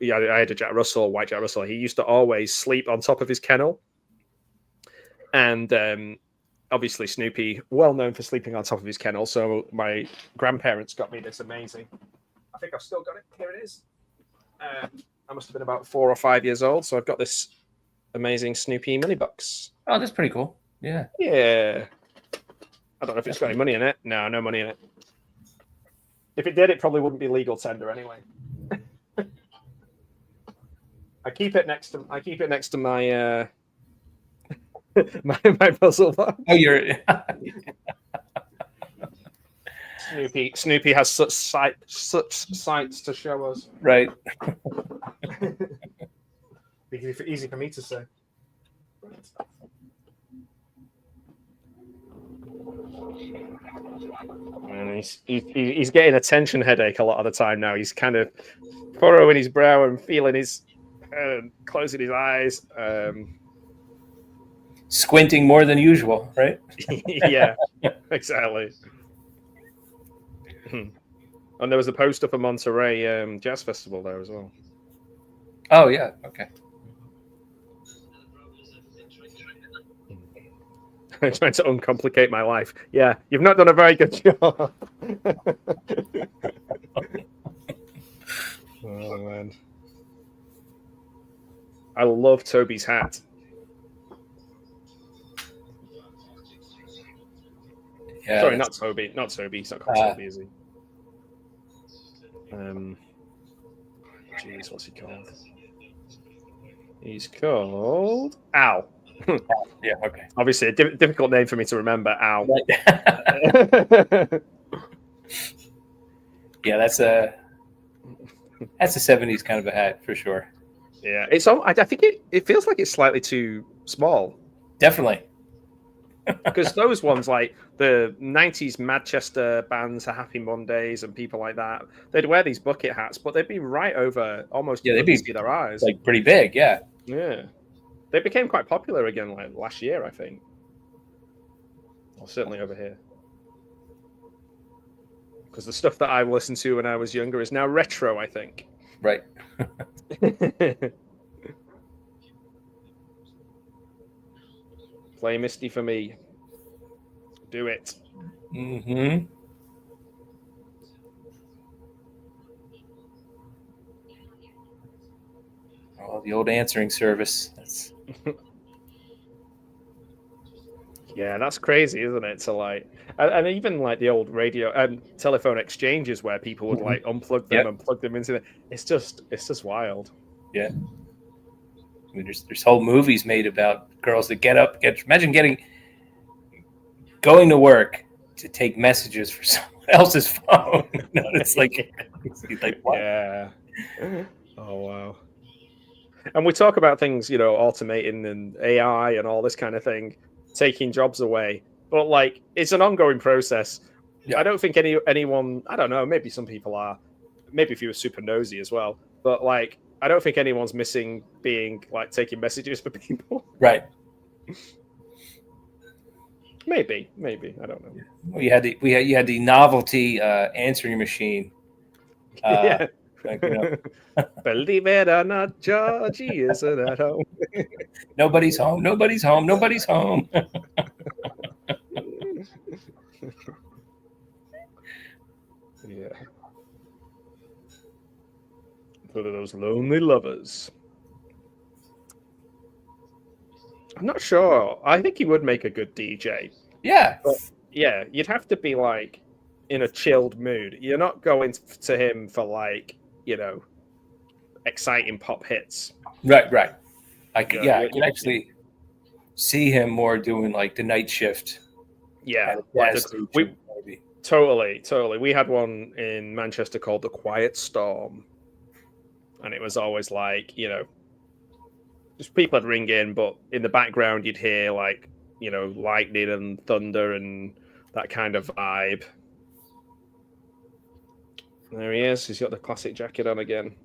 I had a Jack Russell, white Jack Russell. He used to always sleep on top of his kennel. And obviously Snoopy, well known for sleeping on top of his kennel. So my grandparents got me this amazing. I think I've still got it. Here it is. I must have been about 4 or 5 years old. So I've got this amazing Snoopy money box. Oh, that's pretty cool. Yeah. Yeah. I don't know if it's got any money in it. No money in it. If it did, it probably wouldn't be legal tender anyway. I keep it next to my my puzzle box. Oh, you're Snoopy has such sights to show us. right. Easy for me to say. And he's getting a tension headache a lot of the time now. He's kind of furrowing his brow and feeling his closing his eyes. Squinting more than usual, right? Yeah, exactly. And there was a poster for Monterey Jazz Festival there as well. Oh yeah, okay. I'm trying to uncomplicate my life. Yeah, you've not done a very good job. Oh man, I love Toby's hat. Yeah, Sorry, not Toby. He's not called Toby, is he? Jeez, what's he called? He's called Al. Yeah, okay. Obviously, a difficult name for me to remember. Al. Yeah, that's a 70s kind of a hat for sure. Yeah, it's. I think it feels like it's slightly too small. Definitely. Because those ones, like the 90s Manchester bands, Happy Mondays, and people like that, they'd wear these bucket hats, but they'd be right over almost. Yeah, they'd be see their eyes, like pretty big. Yeah. Yeah, they became quite popular again, like last year, I think. Or certainly over here, because the stuff that I listened to when I was younger is now retro, I think. Right. Play Misty for me. Do it. Mm-hmm. Oh, the old answering service. That's... Yeah, that's crazy, isn't it? To like, and even like the old radio and telephone exchanges where people would like unplug them and plug them into it. It's just wild. Yeah. I mean, there's whole movies made about girls that get up. Imagine going to work to take messages for someone else's phone. It's like, what? Yeah. Oh wow. And we talk about things, automating and AI and all this kind of thing, taking jobs away. But like, it's an ongoing process. Yeah. I don't think anyone. I don't know. Maybe some people are. Maybe if you were super nosy as well. But like, I don't think anyone's missing being like taking messages for people. Right. Maybe. I don't know. Well, you had the novelty answering machine. Yeah. Like, Believe it or not, Georgie isn't at home. nobody's home. Nobody's home. Nobody's home. Yeah. For those lonely lovers. I'm not sure. I think he would make a good DJ. Yeah. But yeah, you'd have to be like in a chilled mood. You're not going to him for like, exciting pop hits. Right. I Yeah, can actually see him more doing like the night shift. Yeah, Like maybe. Totally. We had one in Manchester called The Quiet Storm. And it was always like, just people would ring in, but in the background you'd hear like, lightning and thunder and that kind of vibe. There he is. He's got the classic jacket on again.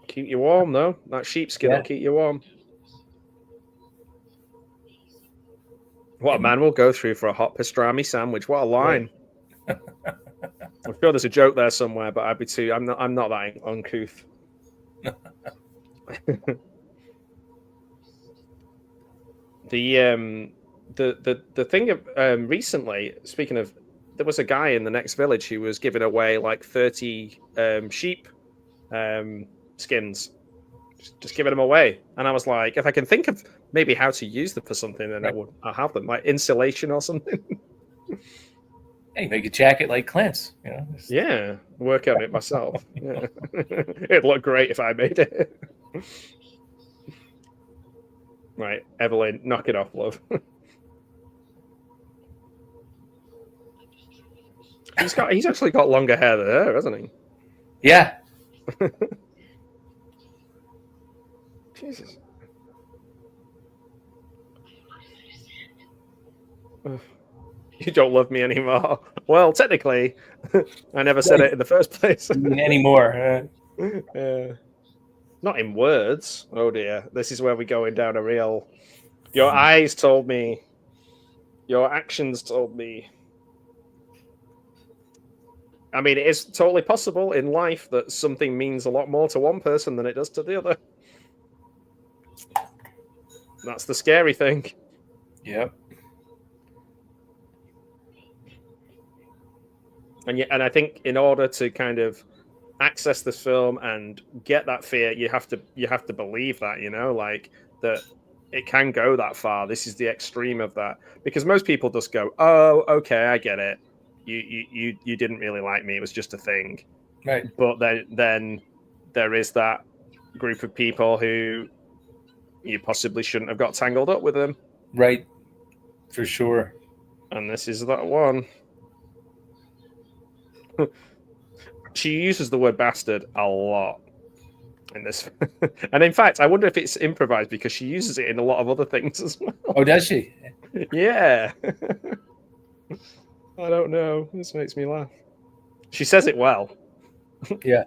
Keep you warm, though. That sheepskin will keep you warm. What a man will go through for a hot pastrami sandwich. What a line. Right. I'm sure there's a joke there somewhere, but I'd be too. I'm not that uncouth. The thing of recently, speaking of, there was a guy in the next village who was giving away like 30 sheep skins, just giving them away. And I was like, if I can think of maybe how to use them for something, then I'll have them, like insulation or something. Hey, make a jacket like Clint's, Yeah, work on it myself. Yeah. It'd look great if I made it. Right, Evelyn, knock it off, love. He's actually got longer hair than her, hasn't he? Yeah. Jesus. You don't love me anymore. Well, technically, I never said it in the first place. Anymore. Not in words. Oh dear. This is where we're going down a real... Your eyes told me. Your actions told me. I mean, it is totally possible in life that something means a lot more to one person than it does to the other. That's the scary thing. Yep. And I think in order to kind of access this film and get that fear, you have to believe that, like that it can go that far. This is the extreme of that, because most people just go, "Oh, okay, I get it. You didn't really like me. It was just a thing." Right. But then there is that group of people who you possibly shouldn't have got tangled up with them. Right. For sure. And this is that one. She uses the word bastard a lot in this. And in fact, I wonder if it's improvised, because she uses it in a lot of other things as well. Oh, does she? Yeah. I don't know. This makes me laugh. She says it well. Yeah.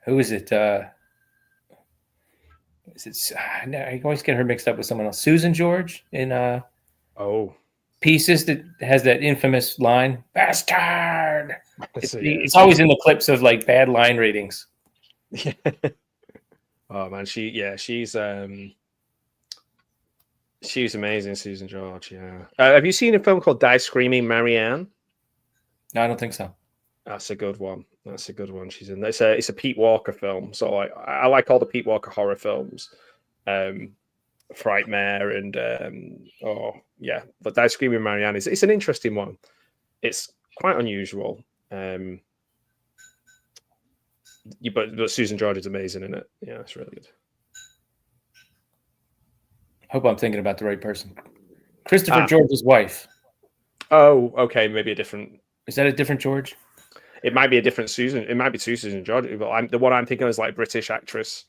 Who is it? I always get her mixed up with someone else. Susan George in Pieces, that has that infamous line, "Bastard." It's always in the clips of like bad line readings. Yeah. Oh man, she's amazing, Susan George. Yeah. Have you seen a film called Die Screaming Marianne? No, I don't think so. That's a good one. She's in. It's a Pete Walker film. So I like all the Pete Walker horror films. Frightmare and but Die Screaming Marianne it's an interesting one. It's quite unusual. But Susan George is amazing in it. Yeah, it's really good. Hope I'm thinking about the right person. Christopher George's wife. Oh, okay, maybe a different. Is that a different George? It might be a different Susan. It might be two Susan George. But the one I'm thinking of is like British actress.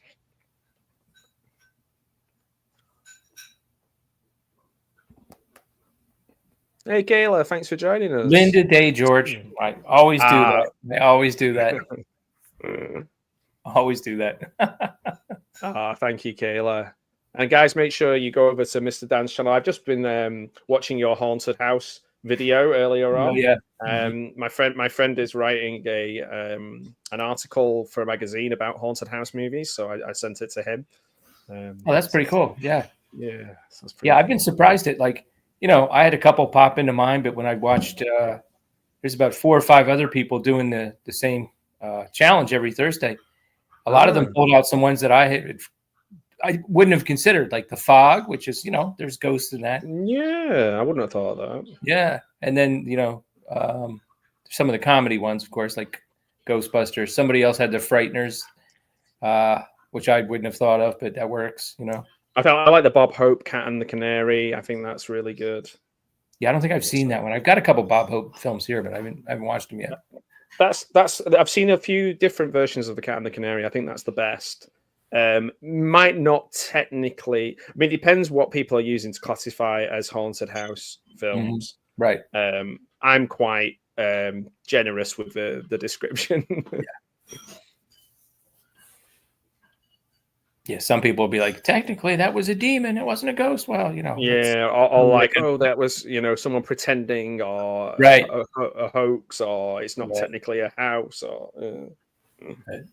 Hey, Kayla, thanks for joining us. Linda Day George. I always do that. I always do that. Always do that. Thank you, Kayla. And guys, make sure you go over to Mr. Dan's channel. I've just been watching your haunted house video earlier on. Oh, yeah. My friend is writing an article for a magazine about haunted house movies, so I sent it to him. That's pretty cool. Yeah. Yeah. I've been surprised at, like, I had a couple pop into mind, but when I watched, there's about 4 or 5 other people doing the same challenge every Thursday. A lot of them pulled out some ones that I wouldn't have considered, like The Fog, which is, there's ghosts in that. Yeah, I wouldn't have thought of that. Yeah. And then, some of the comedy ones, of course, like Ghostbusters. Somebody else had The Frighteners, which I wouldn't have thought of, but that works, I like the Bob Hope Cat and the Canary. I think that's really good. Yeah, I don't think I've seen that one. I've got a couple Bob Hope films here, but I haven't watched them yet. I've seen a few different versions of the Cat and the Canary. I think that's the best. Might not technically. I mean, it depends what people are using to classify as haunted house films. Right. I'm quite generous with the description. Yeah, some people will be like, technically that was a demon, it wasn't a ghost. Well, yeah, or like, oh, that was someone pretending, or right, a hoax, or it's not technically a house, or right.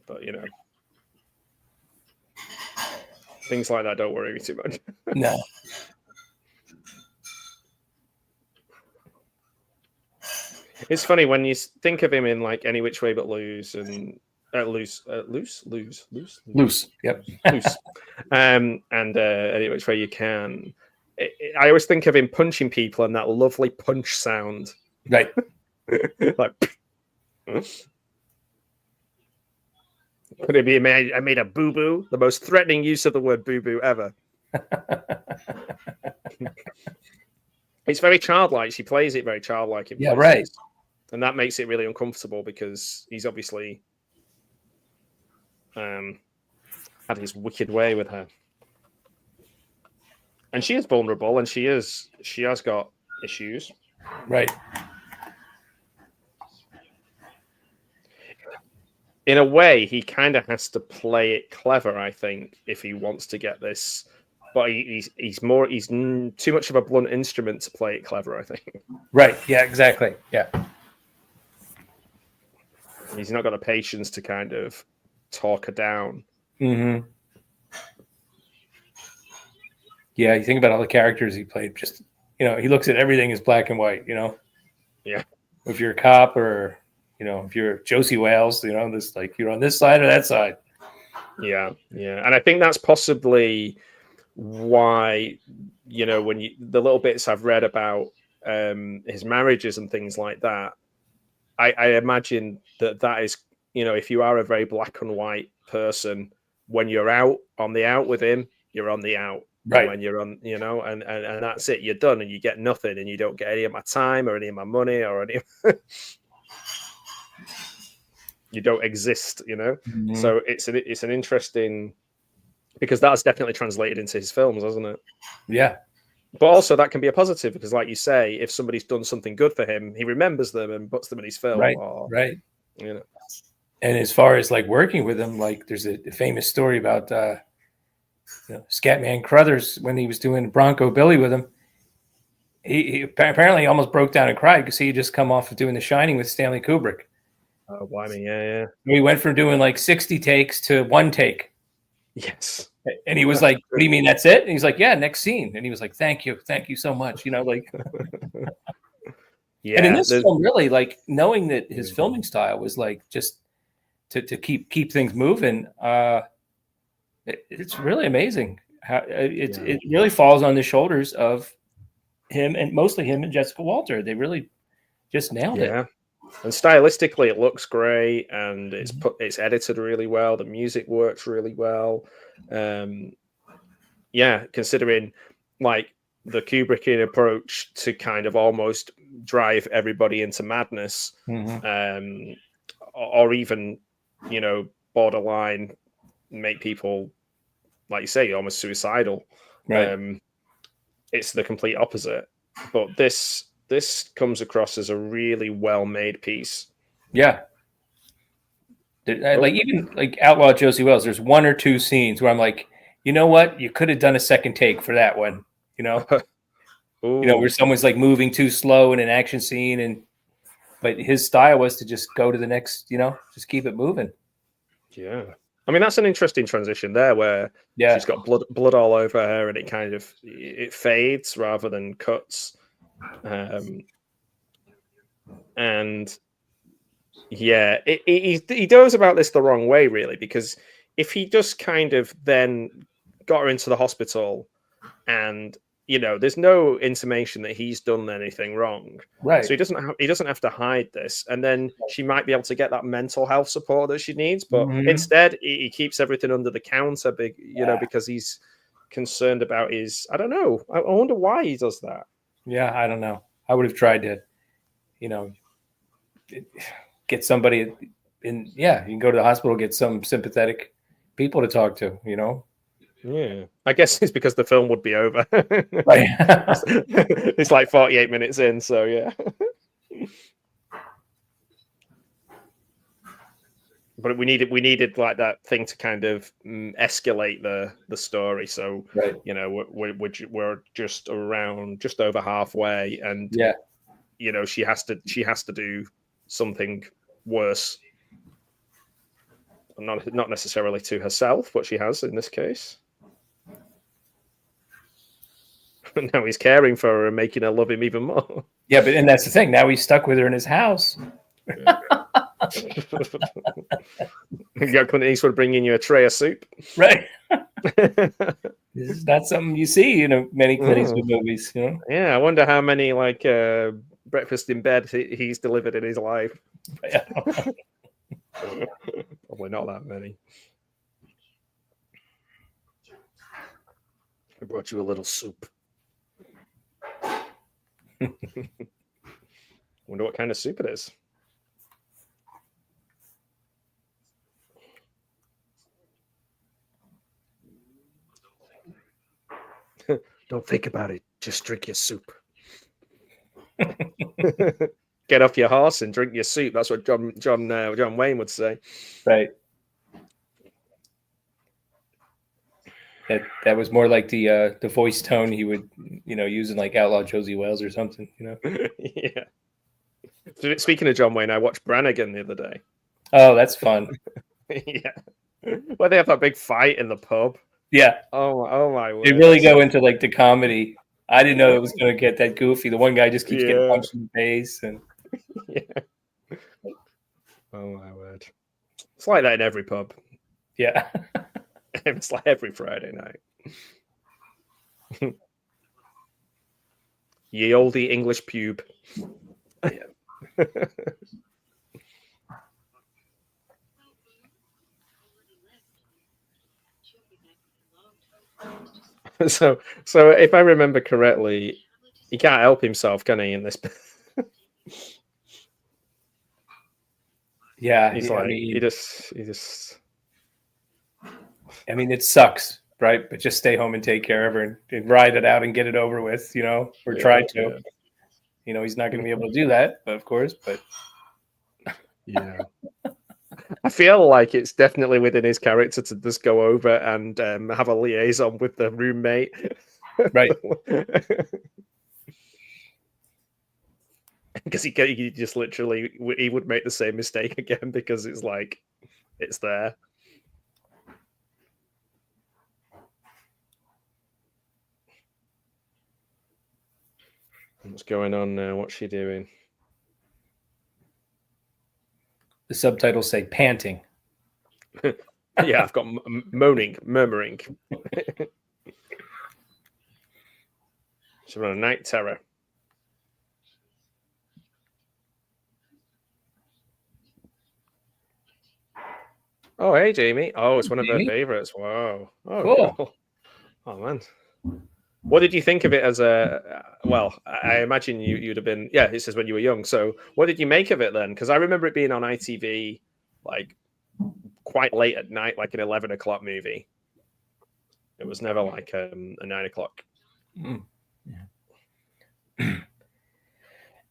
But things like that don't worry me too much. No. It's funny when you think of him in like Any Which Way But Loose and loose. Yep. Loose. And Any Which Way You Can. I always think of him punching people and that lovely punch sound. Right. Like. Could it be I made a boo boo? The most threatening use of the word boo boo ever. It's very childlike. She plays it very childlike. Yeah, right. And that makes it really uncomfortable because he's obviously had his wicked way with her. And she is vulnerable, and she has got issues. Right. In a way, he kind of has to play it clever, I think, if he wants to get this. But he's too much of a blunt instrument to play it clever, I think. Right. Yeah, exactly. Yeah. He's not got the patience to kind of talk her down. Mm-hmm. Yeah, you think about all the characters he played, just, he looks at everything as black and white, Yeah. If you're a cop or, if you're Josie Wales, this, like, you're on this side or that side. Yeah. Yeah. And I think that's possibly why, when the little bits I've read about his marriages and things like that, I imagine that is, if you are a very black and white person, when you're on the out with him, you're on the out. Right. When you're on, and that's it, you're done, and you get nothing, and you don't get any of my time or any of my money or any. You don't exist, Mm-hmm. So it's an interesting, because that's definitely translated into his films, hasn't it? Yeah. But also that can be a positive because, like you say, if somebody's done something good for him, he remembers them and puts them in his film. Right. Or, right. And as far as like working with him, like there's a famous story about Scatman Crothers when he was doing Bronco Billy with him. He apparently almost broke down and cried because he had just come off of doing The Shining with Stanley Kubrick. Oh, blimey, yeah. We went from doing like 60 takes to 1 take. Yes. And he was like, "What do you mean that's it?" And he's like, "Yeah, next scene." And he was like, Thank you so much." like. Yeah. And in this film, really, like knowing that his filming style was like just to keep things moving. It's really amazing how it really falls on the shoulders of him, and mostly him and Jessica Walter. They really just nailed it. And stylistically, it looks great, and it's edited really well. The music works really well. yeah, considering like the Kubrickian approach to kind of almost drive everybody into madness, or even, you know, borderline make people, like you say, almost suicidal. Right. It's the complete opposite. But this comes across as a really well made piece. Yeah. Like even like Outlaw Josie Wells, there's one or two scenes where I'm like, you know what, you could have done a second take for that one. You know, where someone's like moving too slow in an action scene, but his style was to just go to the next, just keep it moving. Yeah. I mean, that's an interesting transition there where she's got blood all over her and it kind of it fades rather than cuts. And yeah, he goes about this the wrong way, really, because if he just kind of then got her into the hospital and, you know, there's no intimation that he's done anything wrong. Right. So he doesn't have to hide this. And then she might be able to get that mental health support that she needs. But instead, he keeps everything under the counter, because he's concerned about his, I don't know. I wonder why he does that. Yeah, I don't know. I would have tried to, get somebody in. Yeah, you can go to the hospital, get some sympathetic people to talk to, Yeah, I guess it's because the film would be over. Right. It's like 48 minutes in, so yeah. But we needed like that thing to kind of escalate the story. So right. We're just over halfway, and she has to do something worse. Not necessarily to herself, but she has in this case. Now he's caring for her and making her love him even more. Yeah, and that's the thing. Now he's stuck with her in his house. You got Clint Eastwood bringing you a tray of soup. Right. This is not something you see in many Clint Eastwood movies. Yeah, I wonder how many like breakfast in bed he's delivered in his life. Yeah. Probably not that many. I brought you a little soup. Wonder what kind of soup it is. Don't think about it. Just drink your soup. Get off your horse and drink your soup. That's what John Wayne would say. Right. That was more like the voice tone he would use in like Outlaw Josie Wells or something. Yeah. Speaking of John Wayne, I watched Brannigan the other day. Oh, that's fun. Yeah. Where they have that big fight in the pub. Yeah. Oh my word. They really go into like the comedy. I didn't know it was going to get that goofy. The one guy just keeps getting punched in the face, and oh my word, it's like that in every pub. Yeah, it's like every Friday night. Ye olde English pube. Yeah. So if I remember correctly, he can't help himself, can he? In this, yeah, he's like he just. I mean, it sucks, right? But just stay home and take care of her and ride it out and get it over with, or try to. Yeah. He's not going to be able to do that, of course, but yeah. I feel like it's definitely within his character to just go over and have a liaison with the roommate. Right. Because he just literally, he would make the same mistake again because it's like, it's there. What's going on now? What's she doing? The subtitles say panting. Yeah, I've got murmuring. She's on a night terror. Oh, hey, Jamie. Oh, it's one of her favorites. Wow. Oh, cool. Oh man. What did you think of it as a? Well, I imagine you'd have been. Yeah, it says when you were young. So, what did you make of it then? Because I remember it being on ITV, like quite late at night, like an 11 o'clock movie. It was never like a 9 o'clock. Mm. Yeah.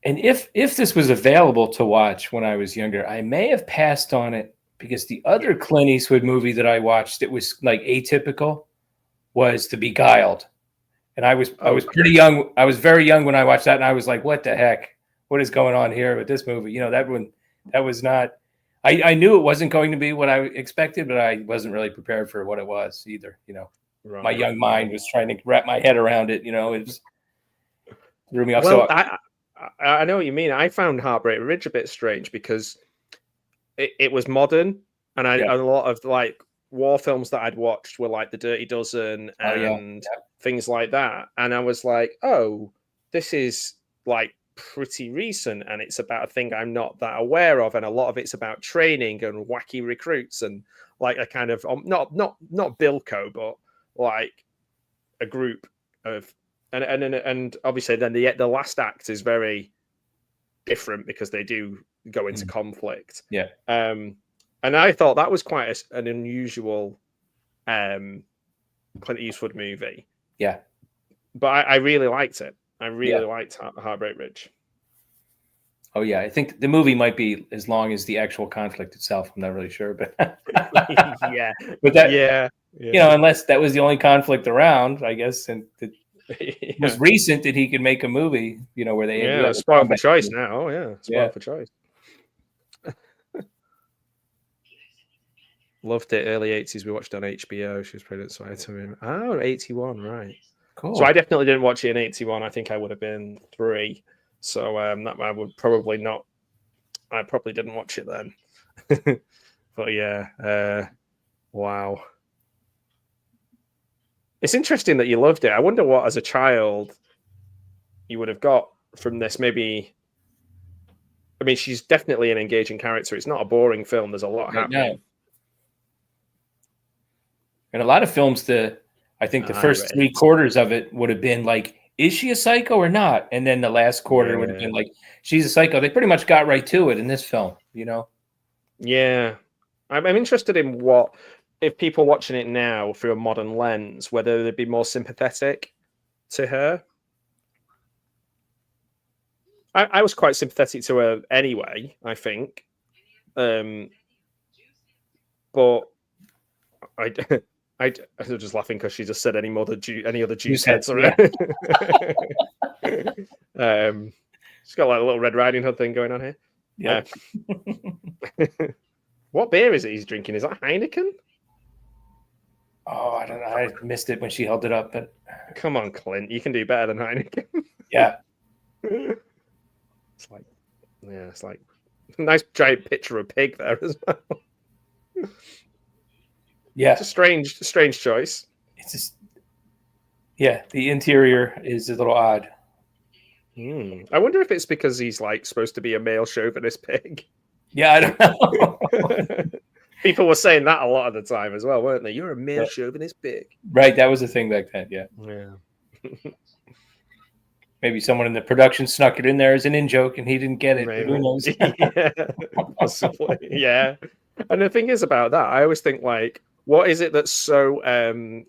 And if this was available to watch when I was younger, I may have passed on it because the other Clint Eastwood movie that I watched that was like atypical was The Beguiled. And I was pretty young. I was very young when I watched that, and I was like, "What the heck? What is going on here with this movie?" You know, that was not. I knew it wasn't going to be what I expected, but I wasn't really prepared for what it was either. You know, my young mind was trying to wrap my head around it. You know, it was threw me off. Well, So I know what you mean. I found Heartbreak Ridge a bit strange because it was modern, and a lot of like war films that I'd watched were like The Dirty Dozen and things like that. And I was like, oh, this is like pretty recent, and it's about a thing I'm not that aware of, and a lot of it's about training and wacky recruits and like a kind of not Bilko, but like a group of and obviously then the last act is very different because they do go into conflict. Yeah. And I thought that was quite an unusual Clint Eastwood movie. Yeah. But I really liked it. I really liked Heartbreak Ridge. Oh yeah, I think the movie might be as long as the actual conflict itself. I'm not really sure, but yeah, but that you know, unless that was the only conflict around, I guess, and it was recent that he could make a movie, you know, where they spoiled for choice now. Oh yeah, spoiled for choice. Loved it. Early 80s. We watched it on HBO. She was pregnant, so I had to. Oh, 81, right. Cool. So I definitely didn't watch it in 81. I think I would have been 3. So that I would probably not. I probably didn't watch it then. But yeah, wow. It's interesting that you loved it. I wonder what, as a child, you would have got from this. Maybe. I mean, she's definitely an engaging character. It's not a boring film. There's a lot happening. No. And a lot of films, I think the first 3/4 of it would have been like, is she a psycho or not? And then the last quarter would have been like, she's a psycho. They pretty much got right to it in this film, you know? Yeah. I'm interested in what, if people watching it now through a modern lens, whether they'd be more sympathetic to her. I was quite sympathetic to her anyway, I think. But I was just laughing because she just said any other juice heads around. She's got like a little Red Riding Hood thing going on here. Yeah. What beer is it he's drinking? Is that Heineken? Oh, I don't know. I missed it when she held it up, but come on, Clint, you can do better than Heineken. Yeah. It's like a nice giant picture of pig there as well. Yeah, it's a strange choice. It's just, the interior is a little odd. I wonder if it's because he's like supposed to be a male chauvinist pig. Yeah, I don't know. People were saying that a lot of the time as well, weren't they? You're a male chauvinist pig. Right, that was the thing back then. Yeah. Maybe someone in the production snuck it in there as an in-joke and he didn't get it. Who knows? Yeah, possibly. Yeah. And the thing is about that, I always think like, what is it that's so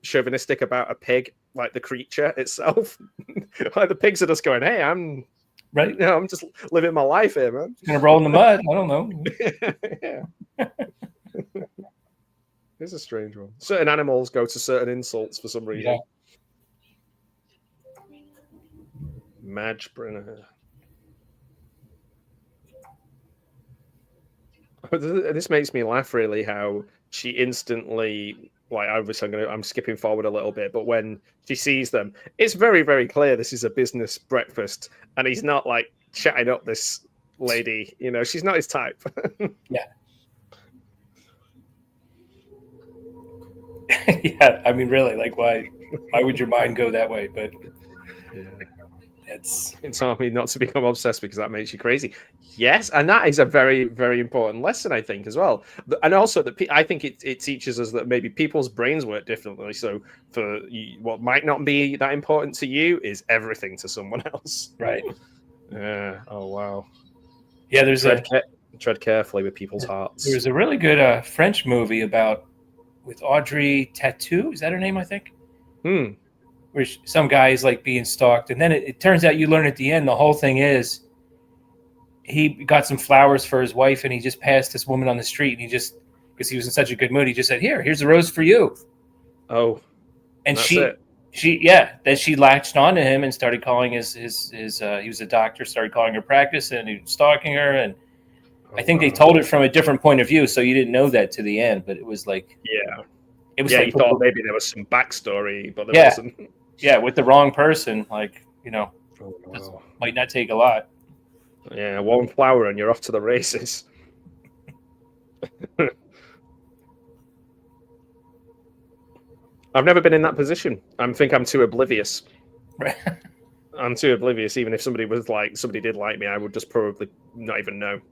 chauvinistic about a pig, like the creature itself? Like the pigs are just going, "Hey, I'm right. You know, I'm just living my life here, man. Gonna roll in the mud. I don't know." Yeah. It's a strange one. Certain animals go to certain insults for some reason. Yeah. Madge Brenner. This makes me laugh really how she instantly, like, obviously I'm skipping forward a little bit, but when she sees them, it's very, very clear this is a business breakfast and he's not like chatting up this lady, you know, she's not his type. Yeah. Yeah, I mean, really, like, why would your mind go that way? But It's telling me not to become obsessed because that makes you crazy. Yes, and that is a very, very important lesson, I think, as well. And also, I think it teaches us that maybe people's brains work differently. So, what might not be that important to you is everything to someone else. Right. Yeah. Oh wow. Yeah. There's tread carefully with people's hearts. There was a really good French movie with Audrey Tautou. Is that her name? I think. Where some guy is like being stalked, and then it turns out you learn at the end the whole thing is he got some flowers for his wife, and he just passed this woman on the street, and because he was in such a good mood, he just said, here's a rose for you. Oh, and then she latched onto him and started calling his he was a doctor, started calling her practice, and he was stalking her, and I think they told it from a different point of view, so you didn't know that to the end, but it was like it was like you thought maybe there was some backstory, but there wasn't. Yeah, with the wrong person, like, wow. Might not take a lot. Yeah, one flower and you're off to the races. I've never been in that position. I think I'm too oblivious. Right. I'm too oblivious. Even if somebody did like me, I would just probably not even know.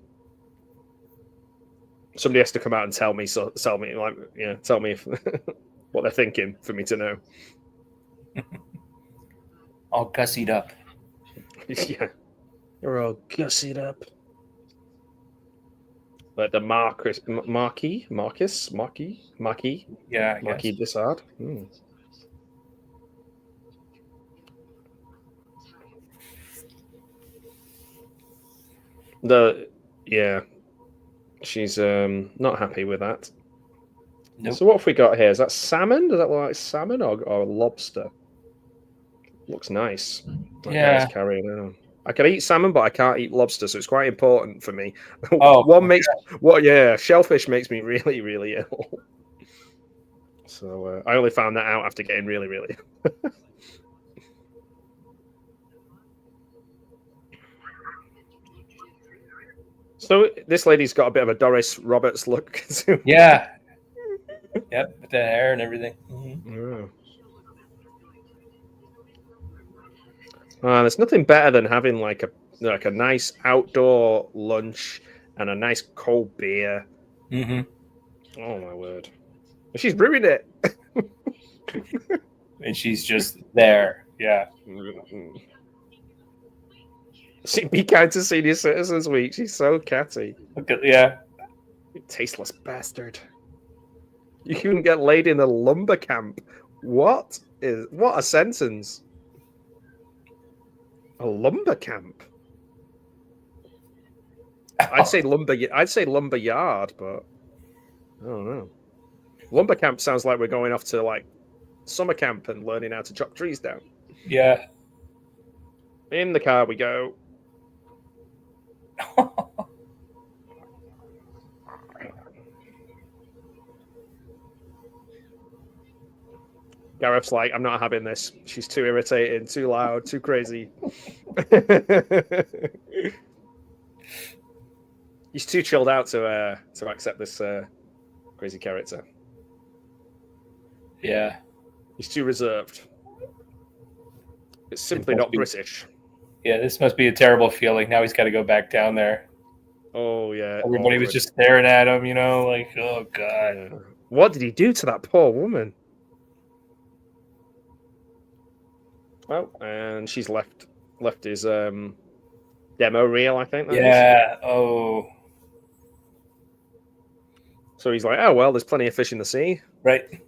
Somebody has to come out and tell me if, what they're thinking for me to know. All gussied up. Yeah. You're all gussied up. Like the Marquis. Yeah, Marquis de Sade. She's not happy with that. Nope. So what have we got here? Is that salmon? Does that look like salmon or lobster? Looks nice. Yeah. Carrying on. I can eat salmon, but I can't eat lobster, so it's quite important for me. Shellfish makes me really, really ill. So I only found that out after getting really, really. So this lady's got a bit of a Doris Roberts look. Yeah. Yep, with the hair and everything. Mm-hmm. There's nothing better than having like a nice outdoor lunch and a nice cold beer. Mm-hmm. Oh my word! She's brewing it, and she's just there. Yeah. See, be kind to Senior Citizens Week. She's so catty. Yeah. You tasteless bastard. You couldn't get laid in a lumber camp. What a sentence. A lumber camp. I'd say lumber yard, but I don't know. Lumber camp sounds like we're going off to like summer camp and learning how to chop trees down. Yeah. In the car we go. Gareth's like, I'm not having this. She's too irritating, too loud, too crazy. He's too chilled out to accept this crazy character. Yeah. He's too reserved. It's simply not British. Yeah, this must be a terrible feeling. Now he's got to go back down there. Oh, yeah. Everybody was just staring at him, like, oh, God. Yeah. What did he do to that poor woman? Oh, and she's left his demo reel, I think. Yeah. Oh. So he's like, oh, well, there's plenty of fish in the sea. Right.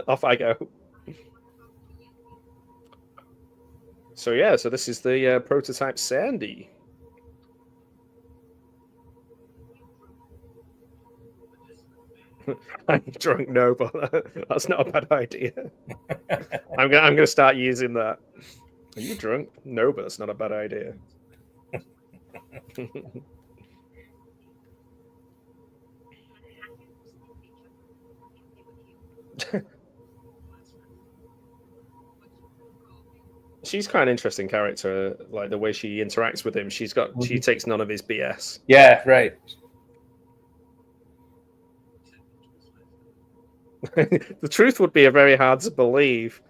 Off I go. So, yeah, so this is the prototype Sandy. I'm drunk, no, but that's not a bad idea. I'm gonna start using that. Are you drunk? No, but that's not a bad idea. She's quite an interesting character, like the way she interacts with him. She takes none of his BS. Yeah, right. The truth would be very hard to believe.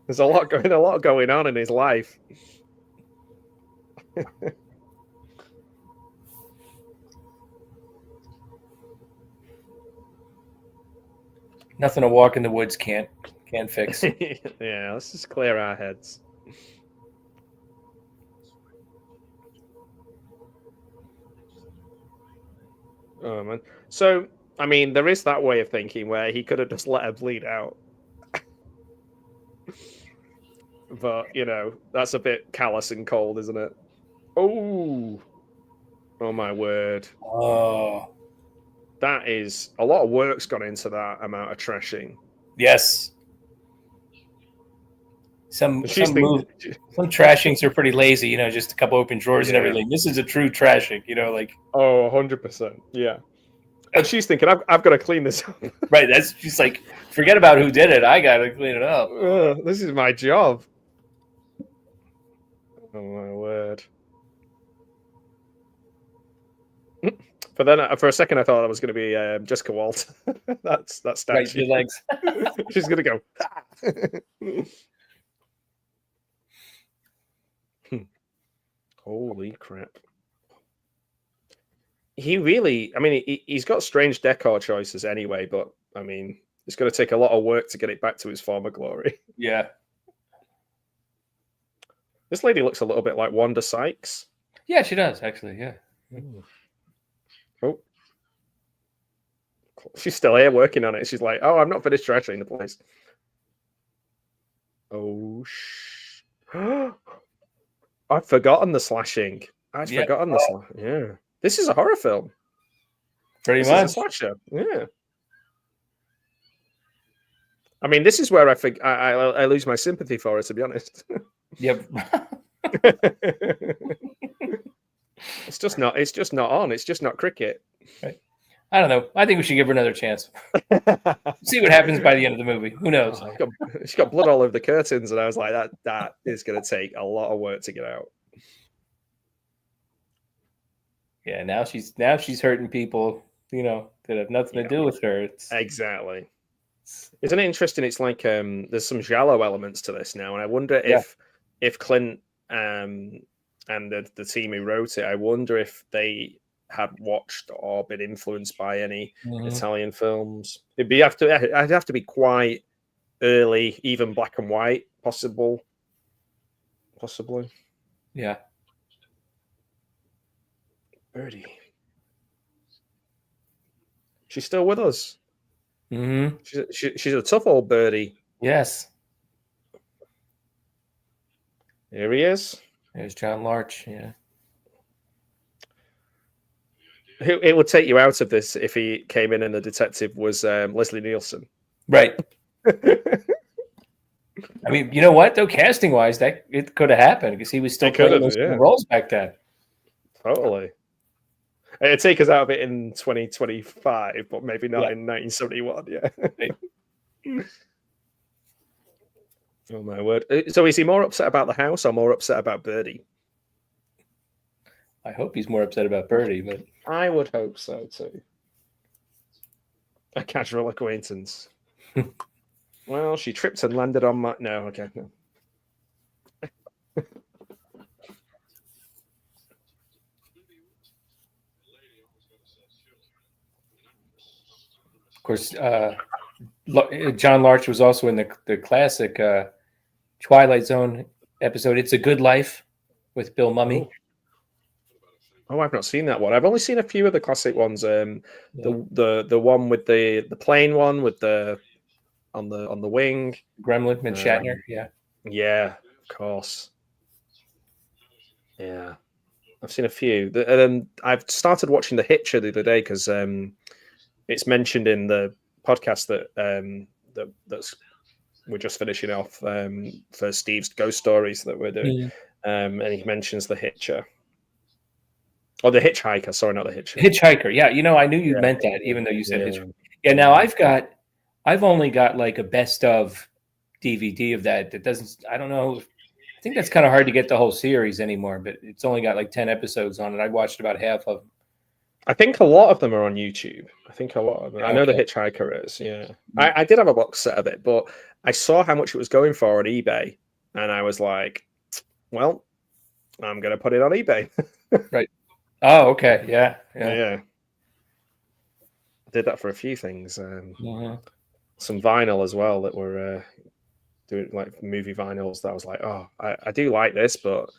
There's a lot going on in his life. Nothing a walk in the woods can't fix. Yeah, let's just clear our heads. Oh man. So I mean, there is that way of thinking where he could have just let her bleed out. But that's a bit callous and cold, isn't it? Oh my word. Oh, That is a lot of work's gone into that amount of trashing. yes. Some Thinking, trashings are pretty lazy, just a couple open drawers and Yeah. everything. This is a true trashing, like 100%. Yeah. And she's thinking, I've got to clean this up. right. That's just like, forget about who did it. I got to clean it up. This is my job. Oh my word. But then for a second I thought that was going to be Jessica Walter. that's statue. Right, your legs. She's going to go. Holy crap. He really, I mean, he's got strange decor choices anyway, but I mean, it's going to take a lot of work to get it back to his former glory. Yeah. This lady looks a little bit like Wanda Sykes. Yeah, she does, actually. Yeah. Oh. She's still here working on it. She's like, oh, I'm not finished trashing the place. Oh, I'd forgotten the slashing. Forgotten the slashing. Yeah. This is a horror film. Pretty much. much. Is a slasher. Yeah. I mean, this is where I lose my sympathy for her, to be honest. Yep. It's just not on. It's just not cricket. Right. I don't know. I think we should give her another chance. See what happens by the end of the movie. Who knows? She got blood all over the curtains, and I was like, that is going to take a lot of work to get out. Yeah, now she's hurting people, that have nothing to do with her. Exactly. Isn't it interesting? It's like there's some giallo elements to this now, and I wonder if Clint and the team who wrote it, I wonder if they had watched or been influenced by any Italian films. I'd have to be quite early, even black and white, possibly. Yeah. Birdie. She's still with us. Mm-hmm. She's a tough old birdie. Yes. Here he is. There's John Larch. Yeah. It would take you out of this if he came in and the detective was Leslie Nielsen. Right. I mean, you know what though? Casting wise, that it could have happened because he was still playing those roles back then. Totally. It'd take us out of it in 2025, but maybe not in 1971. Yeah. Oh my word! So is he more upset about the house or more upset about Birdie? I hope he's more upset about Birdie, but I would hope so too. A casual acquaintance. Well, she tripped and landed on my. No, okay, no. of course, John Larch was also in the classic Twilight Zone episode "It's a Good Life" with Bill Mumy. Oh, I've not seen that one. I've only seen a few of the classic ones. The one with the plane one with the on the wing. Gremlin and Shatner. Yeah, of course. Yeah, I've seen a few. And I've started watching The Hitcher the other day because it's mentioned in the podcast that that's we're just finishing off for Steve's ghost stories that we're doing, and he mentions The Hitcher. Or The Hitchhiker, sorry, not The Hitcher. Hitchhiker, yeah. I knew you meant that, even though you said Hitchhiker. Yeah, now I've only got like a best of DVD of that. That doesn't, I don't know. I think that's kind of hard to get the whole series anymore, but it's only got like 10 episodes on it. I watched about half of them. I think a lot of them are on YouTube. I think a lot of them. I know The Okay. Hitchhiker is. Yeah, I did have a box set of it, but I saw how much it was going for on eBay, and I was like, well, I'm gonna put it on eBay. Right. Oh, okay. Yeah. Yeah. Yeah. I did that for a few things. Mhm. Some vinyl as well that were doing like movie vinyls that I was like, oh, I do like this, but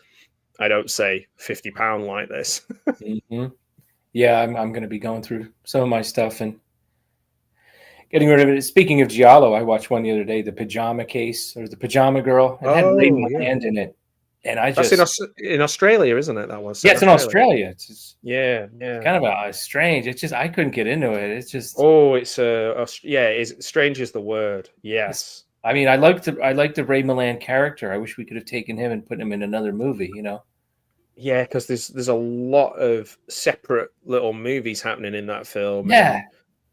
I don't say £50 like this. Mhm. Yeah, I'm going to be going through some of my stuff and getting rid of it. Speaking of giallo, I watched one the other day, The Pajama Case or The Pajama Girl. It had Ray Oh, yeah. Milland in it, and I That's just in Australia, isn't it? That was yeah, set it's in Australia. It's just Yeah, yeah. kind of strange. It's just I couldn't get into it. It's just Oh, it's yeah. Is strange is the word. it's, Yes. I mean, I like the Ray Milland character. I wish we could have taken him and put him in another movie. You know? Yeah, because there's a lot of separate little movies happening in that film, Yeah. and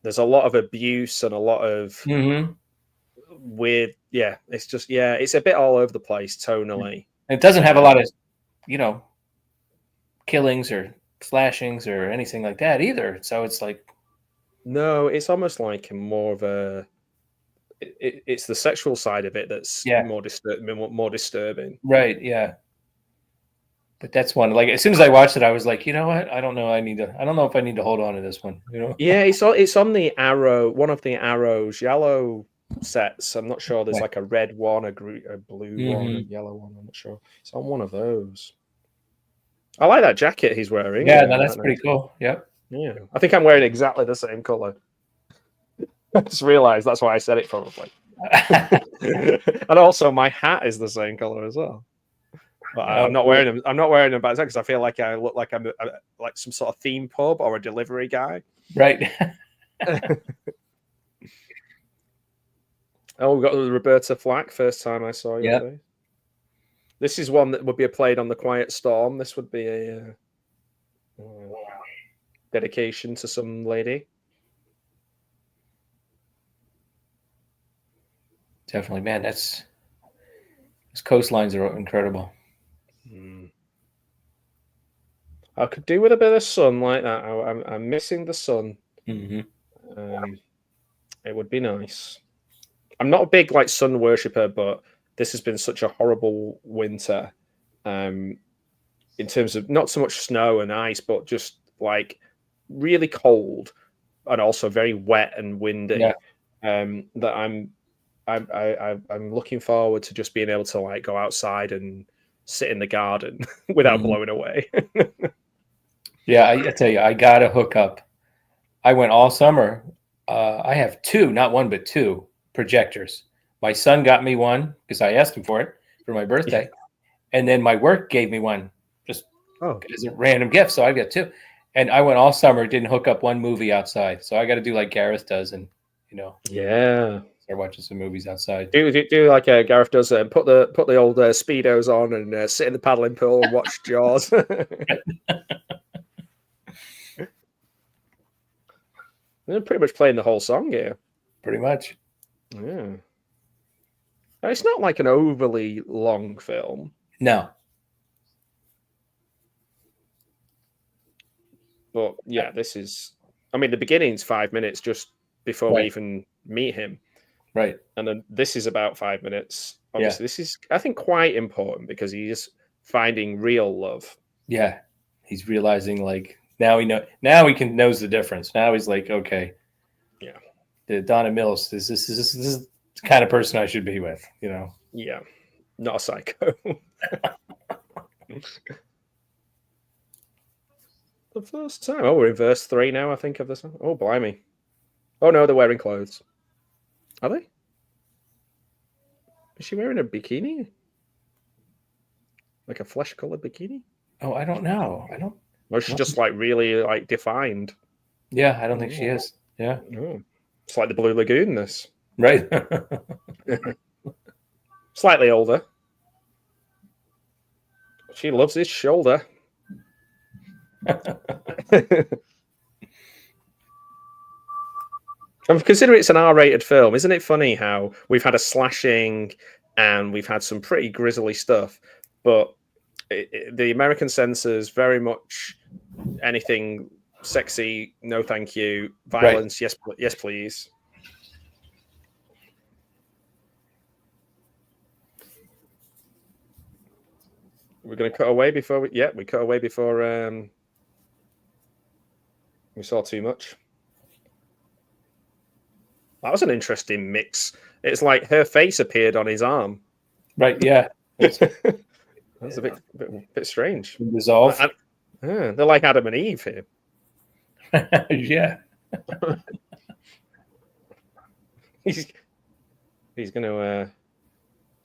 there's a lot of abuse and a lot of Mm-hmm. weird. Yeah, it's just it's a bit all over the place tonally. It doesn't have a lot of, you know, killings or slashings or anything like that either. So it's like, No, it's almost like more of a. It's the sexual side of it that's yeah, more disturbing. right, yeah. But that's one. Like as soon as I watched it, I was like, you know what? I don't know. I don't know if I need to hold on to this one. You know? Yeah, it's on the Arrow, one of the Arrow's yellow sets. I'm not sure. There's Yeah. like a red one, a blue one, a Mhm. yellow one. I'm not sure. It's on one of those. I like that jacket he's wearing. Yeah, no, that's pretty cool. Yep. Yeah, I think I'm wearing exactly the same color. I just realized that's why I said it probably. And also, my hat is the same color as well. But I'm not wearing them. I'm not wearing them back because I feel like I look like I'm like some sort of theme pub or a delivery guy. Right. Oh, we got Roberta Flack. First time I saw you. Yep. This is one that would be played on The Quiet Storm. This would be a dedication to some lady. Definitely, man. Those coastlines are incredible. I could do with a bit of sun like that. I'm missing the sun. Mm-hmm. It would be nice. I'm not a big like sun worshipper, but this has been such a horrible winter. In terms of not so much snow and ice, but just like really cold and also very wet and windy. Yeah. That I'm looking forward to just being able to like go outside and sit in the garden without blowing away. Yeah, I tell you, I got to hook up. I went all summer. I have two, not one, but two projectors. My son got me one because I asked him for it for my birthday. And then my work gave me one just as a random gift. So I got two. And I went all summer, didn't hook up one movie outside. So I got to do like Gareth does and, Yeah. start watching some movies outside. Do like Gareth does. Put the old speedos on and sit in the paddling pool and watch Jaws. They're pretty much playing the whole song here. Pretty much. Yeah. Now, it's not like an overly long film. No. But yeah, this is. I mean, the beginning's 5 minutes just before we even meet him. Right. And then this is about 5 minutes. Obviously, Yeah. this is, I think, quite important because he's finding real love. Yeah. He's realizing like now he knows the difference. Now he's like, okay. Yeah. The Donna Mills, this is the kind of person I should be with, Yeah. Not a psycho. The first time. Oh, we're in verse 3 now, I think, of this. Oh, blimey. Oh, no, they're wearing clothes. Are they? Is she wearing a bikini? Like a flesh-colored bikini? Oh, I don't know. Or is she just like really like defined? Yeah, I don't think she is. Yeah. Oh. It's like the Blue Lagoon, this. Right. Slightly older. She loves his shoulder. And considering it's an R-rated film, isn't it funny how we've had a slashing and we've had some pretty grisly stuff, but the American censors very much anything sexy, no thank you. Violence, yes, yes, please. We're going to cut away before we cut away before we saw too much. That was an interesting mix. It's like her face appeared on his arm. Right, yeah. That's a bit strange. Dissolve. They're like Adam and Eve here. Yeah. He's gonna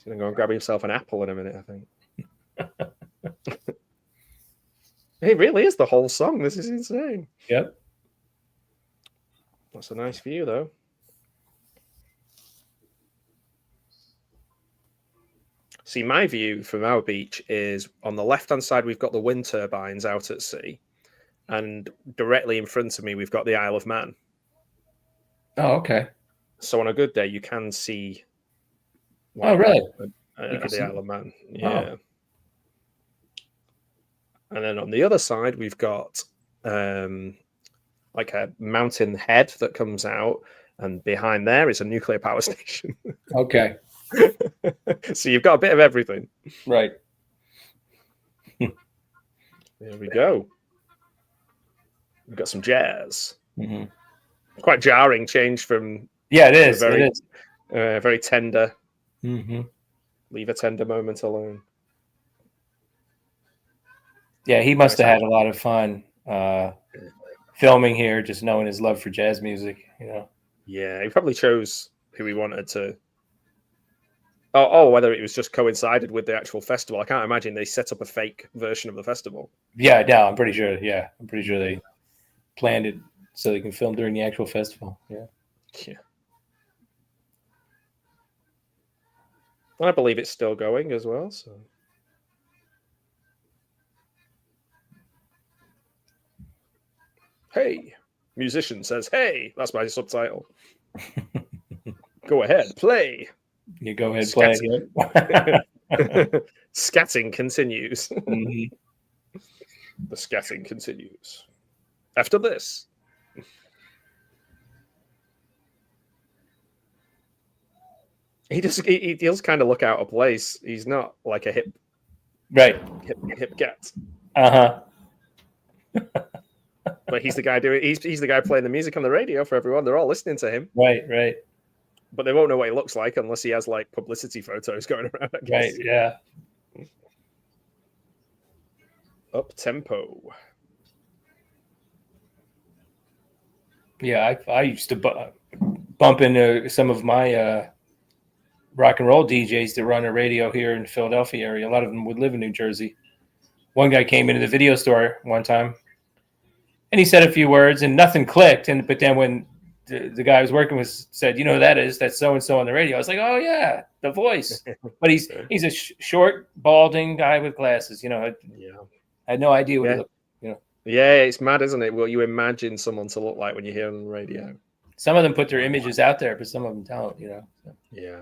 go and grab himself an apple in a minute, I think. It really is the whole song. This is insane. Yep. That's a nice view, though. See, my view from our beach is on the left-hand side, we've got the wind turbines out at sea. And directly in front of me, we've got the Isle of Man. Oh, okay. So on a good day, you can see... Oh, really? The Isle of Man. Yeah. Oh. And then on the other side, we've got like a mountain head that comes out. And behind there is a nuclear power station. Okay. So you've got a bit of everything. Right. There we go. We've got some jazz. Mm-hmm. Quite jarring change from... Yeah, it is. It is. Very tender. Mm-hmm. Leave a tender moment alone. Yeah, he must have had a lot of fun filming here, just knowing his love for jazz music, you know. Yeah, he probably chose who he wanted to... Oh, whether it was just coincided with the actual festival. I can't imagine they set up a fake version of the festival. Yeah, no, I'm pretty sure. Yeah, I'm pretty sure they planned it so they can film during the actual festival. Yeah. Yeah. I believe it's still going as well. So. Hey, musician says, hey, that's my subtitle. Go ahead, play. You go ahead, play. Scatting continues. Mm-hmm. The scatting continues. After this. He does kind of look out of place. He's not like a hip cat. Uh-huh. But he's the guy he's the guy playing the music on the radio for everyone. They're all listening to him. Right. But they won't know what he looks like unless he has like publicity photos going around. I guess. Right, yeah. Up tempo. Yeah, I used to bump into some of my rock and roll DJs that run a radio here in the Philadelphia area. A lot of them would live in New Jersey. One guy came into the video store one time, and he said a few words, and nothing clicked. But then when the guy I was working with said, "You know who that is? That's so and so on the radio." I was like, "Oh yeah, the voice." But he's a short, balding guy with glasses. You know, I had no idea what he looked. You know, yeah, it's mad, isn't it? What you imagine someone to look like when you hear them on the radio. Some of them put their images out there, but some of them don't. You know. So. Yeah.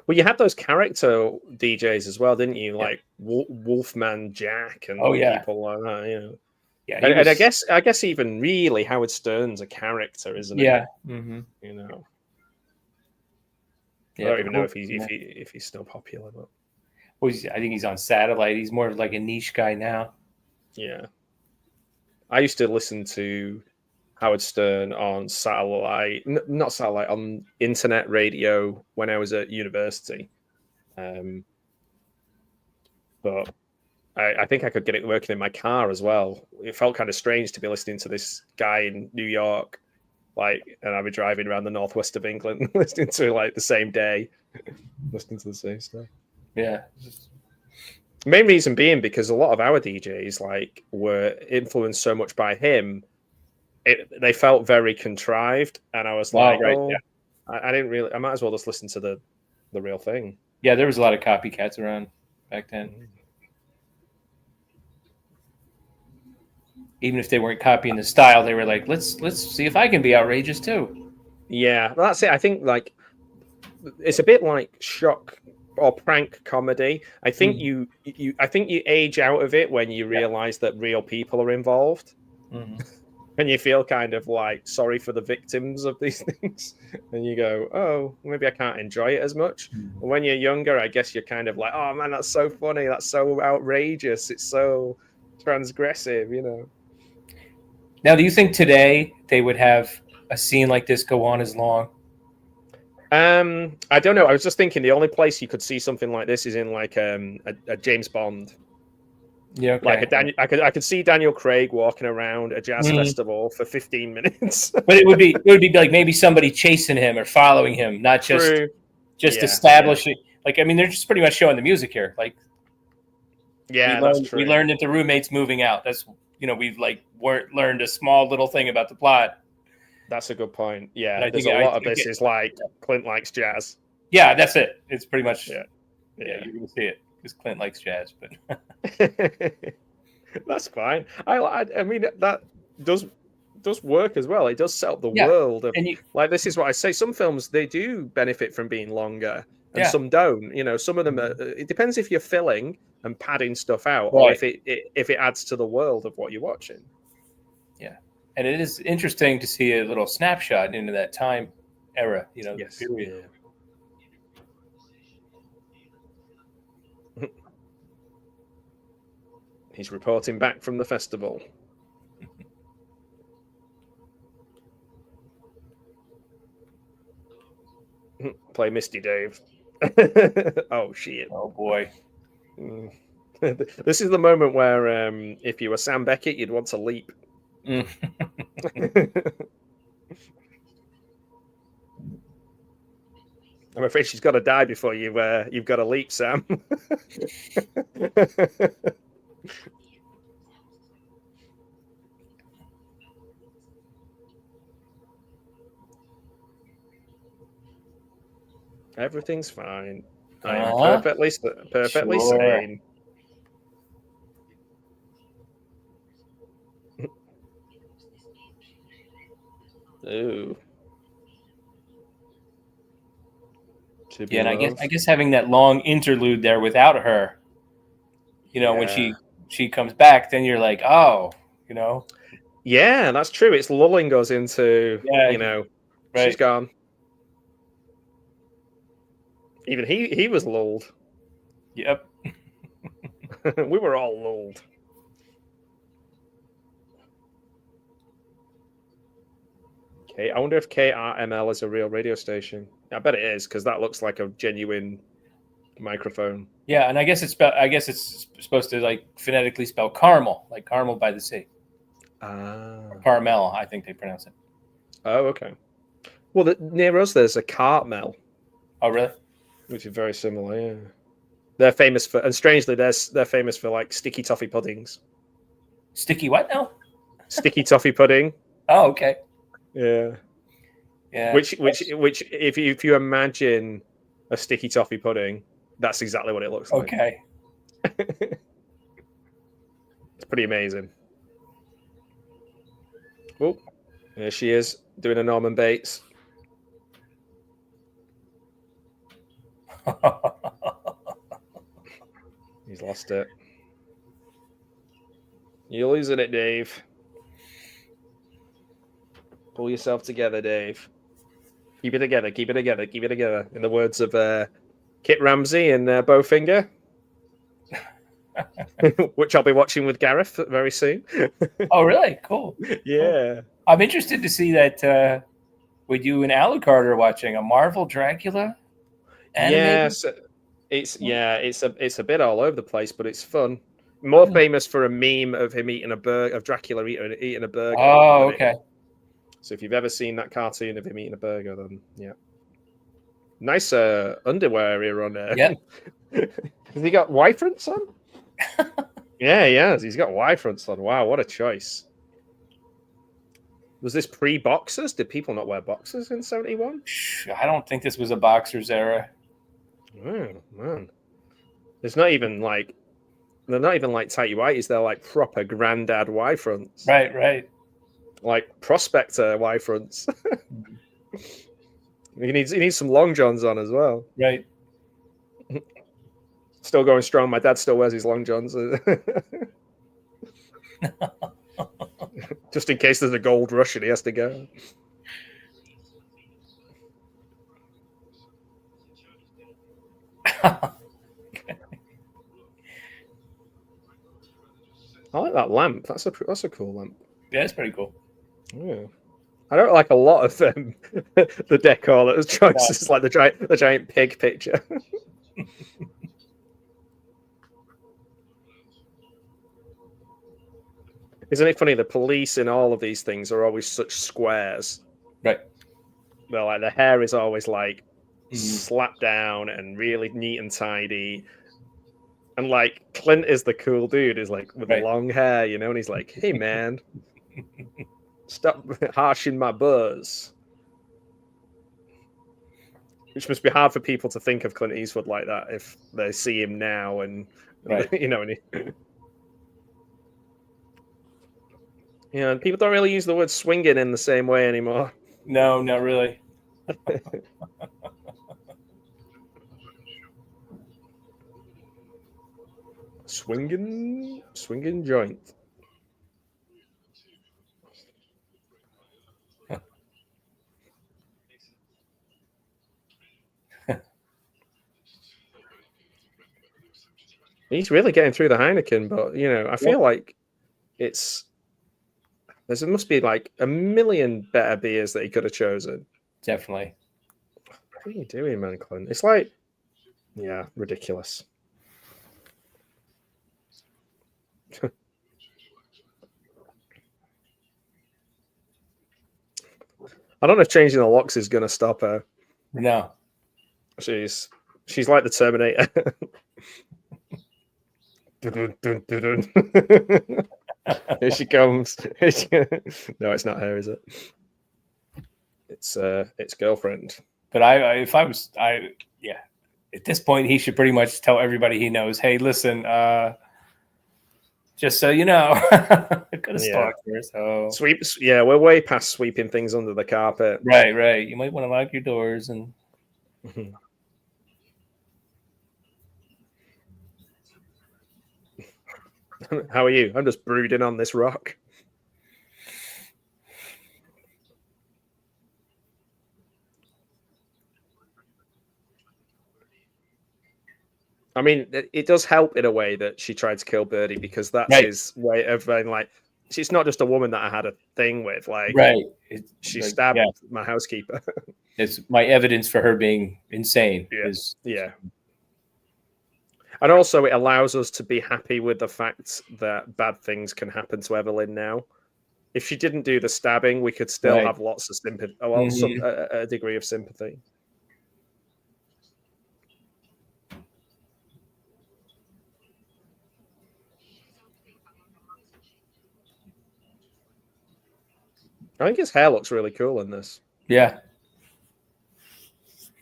Well, you had those character DJs as well, didn't you? Like Wolfman Jack and people like that. You know. Yeah, and I guess even really Howard Stern's a character, isn't it? Yeah. Mm-hmm. You know. Yeah, I don't even know if he's still popular, but I think he's on satellite. He's more of like a niche guy now. Yeah. I used to listen to Howard Stern on satellite, not satellite, on internet radio when I was at university. But I think I could get it working in my car as well. It felt kind of strange to be listening to this guy in New York, and I'd be driving around the northwest of England, listening to like the same day, listening to the same stuff. Yeah. Main reason being because a lot of our DJs were influenced so much by him, they felt very contrived, and I was like, I didn't really. I might as well just listen to the real thing. Yeah, there was a lot of copycats around back then. Even if they weren't copying the style, they were like, let's see if I can be outrageous too. Yeah, well, that's it. I think it's a bit like shock or prank comedy. I think you age out of it when you realize that real people are involved. Mhm. And you feel kind of like sorry for the victims of these things, and you go, "Oh, maybe I can't enjoy it as much." And when you're younger, I guess you're kind of like, "Oh man, that's so funny, that's so outrageous, it's so transgressive," you know. Now, do you think today they would have a scene like this go on as long? I don't know. I was just thinking the only place you could see something like this is in like a James Bond. Yeah, okay. Like a Daniel, I could see Daniel Craig walking around a jazz Mhm. festival for 15 minutes. But it would be like maybe somebody chasing him or following him, not just True. Yeah, establishing. Like, I mean, they're just pretty much showing the music here. Like, Yeah, that's true. we learned that the roommate's moving out. That's, we've like learned a small little thing about the plot. That's a good point. And Yeah, I there's think- a I lot of think this it- is like Clint likes jazz. Yeah, that's it. It's pretty much Yeah. you're gonna see it because Clint likes jazz. But That's fine. I mean that does work as well. It does set up the Yeah, world of, and you, like, this is what I say. Some films, they do benefit from being longer, and Yeah. some don't. You know, some of them. It depends if you're filling and padding stuff out, or Right. if it adds to the world of what you're watching. and it is interesting to see a little snapshot into that time era. Yes. Period. Yeah. He's reporting back from the festival. Play Misty, Dave. Oh shit. Oh boy. Mm. This is the moment where, if you were Sam Beckett, you'd want to leap. Mm. I'm afraid she's got to die before you've got to leap, Sam. Everything's fine. I am perfectly Sure. sane. Ooh. To be Yeah, and I loved. guess having that long interlude there without her, when Yeah. she comes back, then you're like, oh, Yeah, that's true. It's lulling us into, Yeah, she's right. gone. Even he was lulled. Yep. We were all lulled. Okay, I wonder if KRML is a real radio station. I bet it is, because that looks like a genuine microphone. Yeah, and I guess it's supposed to like phonetically spell caramel, like caramel by the sea. Ah. Carmel, I think they pronounce it. Oh, okay. Well, near us, there's a Cartmel, Oh, really? which is very similar. Yeah, they're famous for, and strangely, they're famous for like sticky toffee puddings. Sticky what now? Sticky toffee pudding. Oh, okay. Yeah. Yeah. Which if you imagine a sticky toffee pudding, that's exactly what it looks like. Okay. It's pretty amazing. Oh, there she is doing a Norman Bates. He's lost it. You're losing it, Dave. Pull yourself together, Dave. Keep it together, keep it together, keep it together. In the words of Kit Ramsey and Bowfinger, which I'll be watching with Gareth very soon. Oh, really? Cool. Yeah. I'm interested to see that with you and Alucard are watching a Marvel Dracula animated. Yes, it's a bit all over the place, but it's fun. More famous for a meme of him eating a burger, of Dracula eating a burger. Oh, okay. So if you've ever seen that cartoon of him eating a burger, then yeah. Nice underwear area on there. Yeah. Has he got Y fronts on? Yeah, he has. He's got Y fronts on. Wow, what a choice. Was this pre-boxers? Did people not wear boxers in 71? I don't think this was a boxer's era. Oh, man. They're not even like tighty whities. They're like proper granddad Y fronts. Right. Like prospector Y fronts. He needs some long johns on as well. Right. Still going strong. My dad still wears his long johns. Just in case there's a gold rush and he has to go. I like that lamp. That's a cool lamp. Yeah, it's pretty cool. Yeah. I don't like a lot of the decor that choices, like the giant pig picture. Isn't it funny? The police in all of these things are always such squares. Right. They're like, the hair is always like slapped down and really neat and tidy. And like Clint is the cool dude, is like with the long hair, you know, and he's like, "Hey man, stop harshing my buzz." Which must be hard for people to think of Clint Eastwood like that if they see him now, and you know, and and people don't really use the word swinging in the same way anymore. No, not really. Swinging joint. He's really getting through the Heineken, but you know, I feel like there must be like a million better beers that he could have chosen. Definitely. What are you doing, man, Clint? It's like, yeah, ridiculous. I don't know if changing the locks is going to stop her. No. She's like the Terminator. Here she comes. No, it's not her, is it? It's girlfriend. But at this point he should pretty much tell everybody he knows, hey, listen, just so you know, I could have stalked her. So sweeps. Yeah, we're way past sweeping things under the carpet. Right. You might want to lock your doors and. How are you? I'm just brooding on this rock. I mean, it does help in a way that she tried to kill Birdie, because that's his way of being like, she's not just a woman that I had a thing with. Like, she stabbed my housekeeper. It's my evidence for her being insane. Yeah. And also, it allows us to be happy with the fact that bad things can happen to Evelyn now. If she didn't do the stabbing, we could still have lots of sympathy, a degree of sympathy. I think his hair looks really cool in this. Yeah.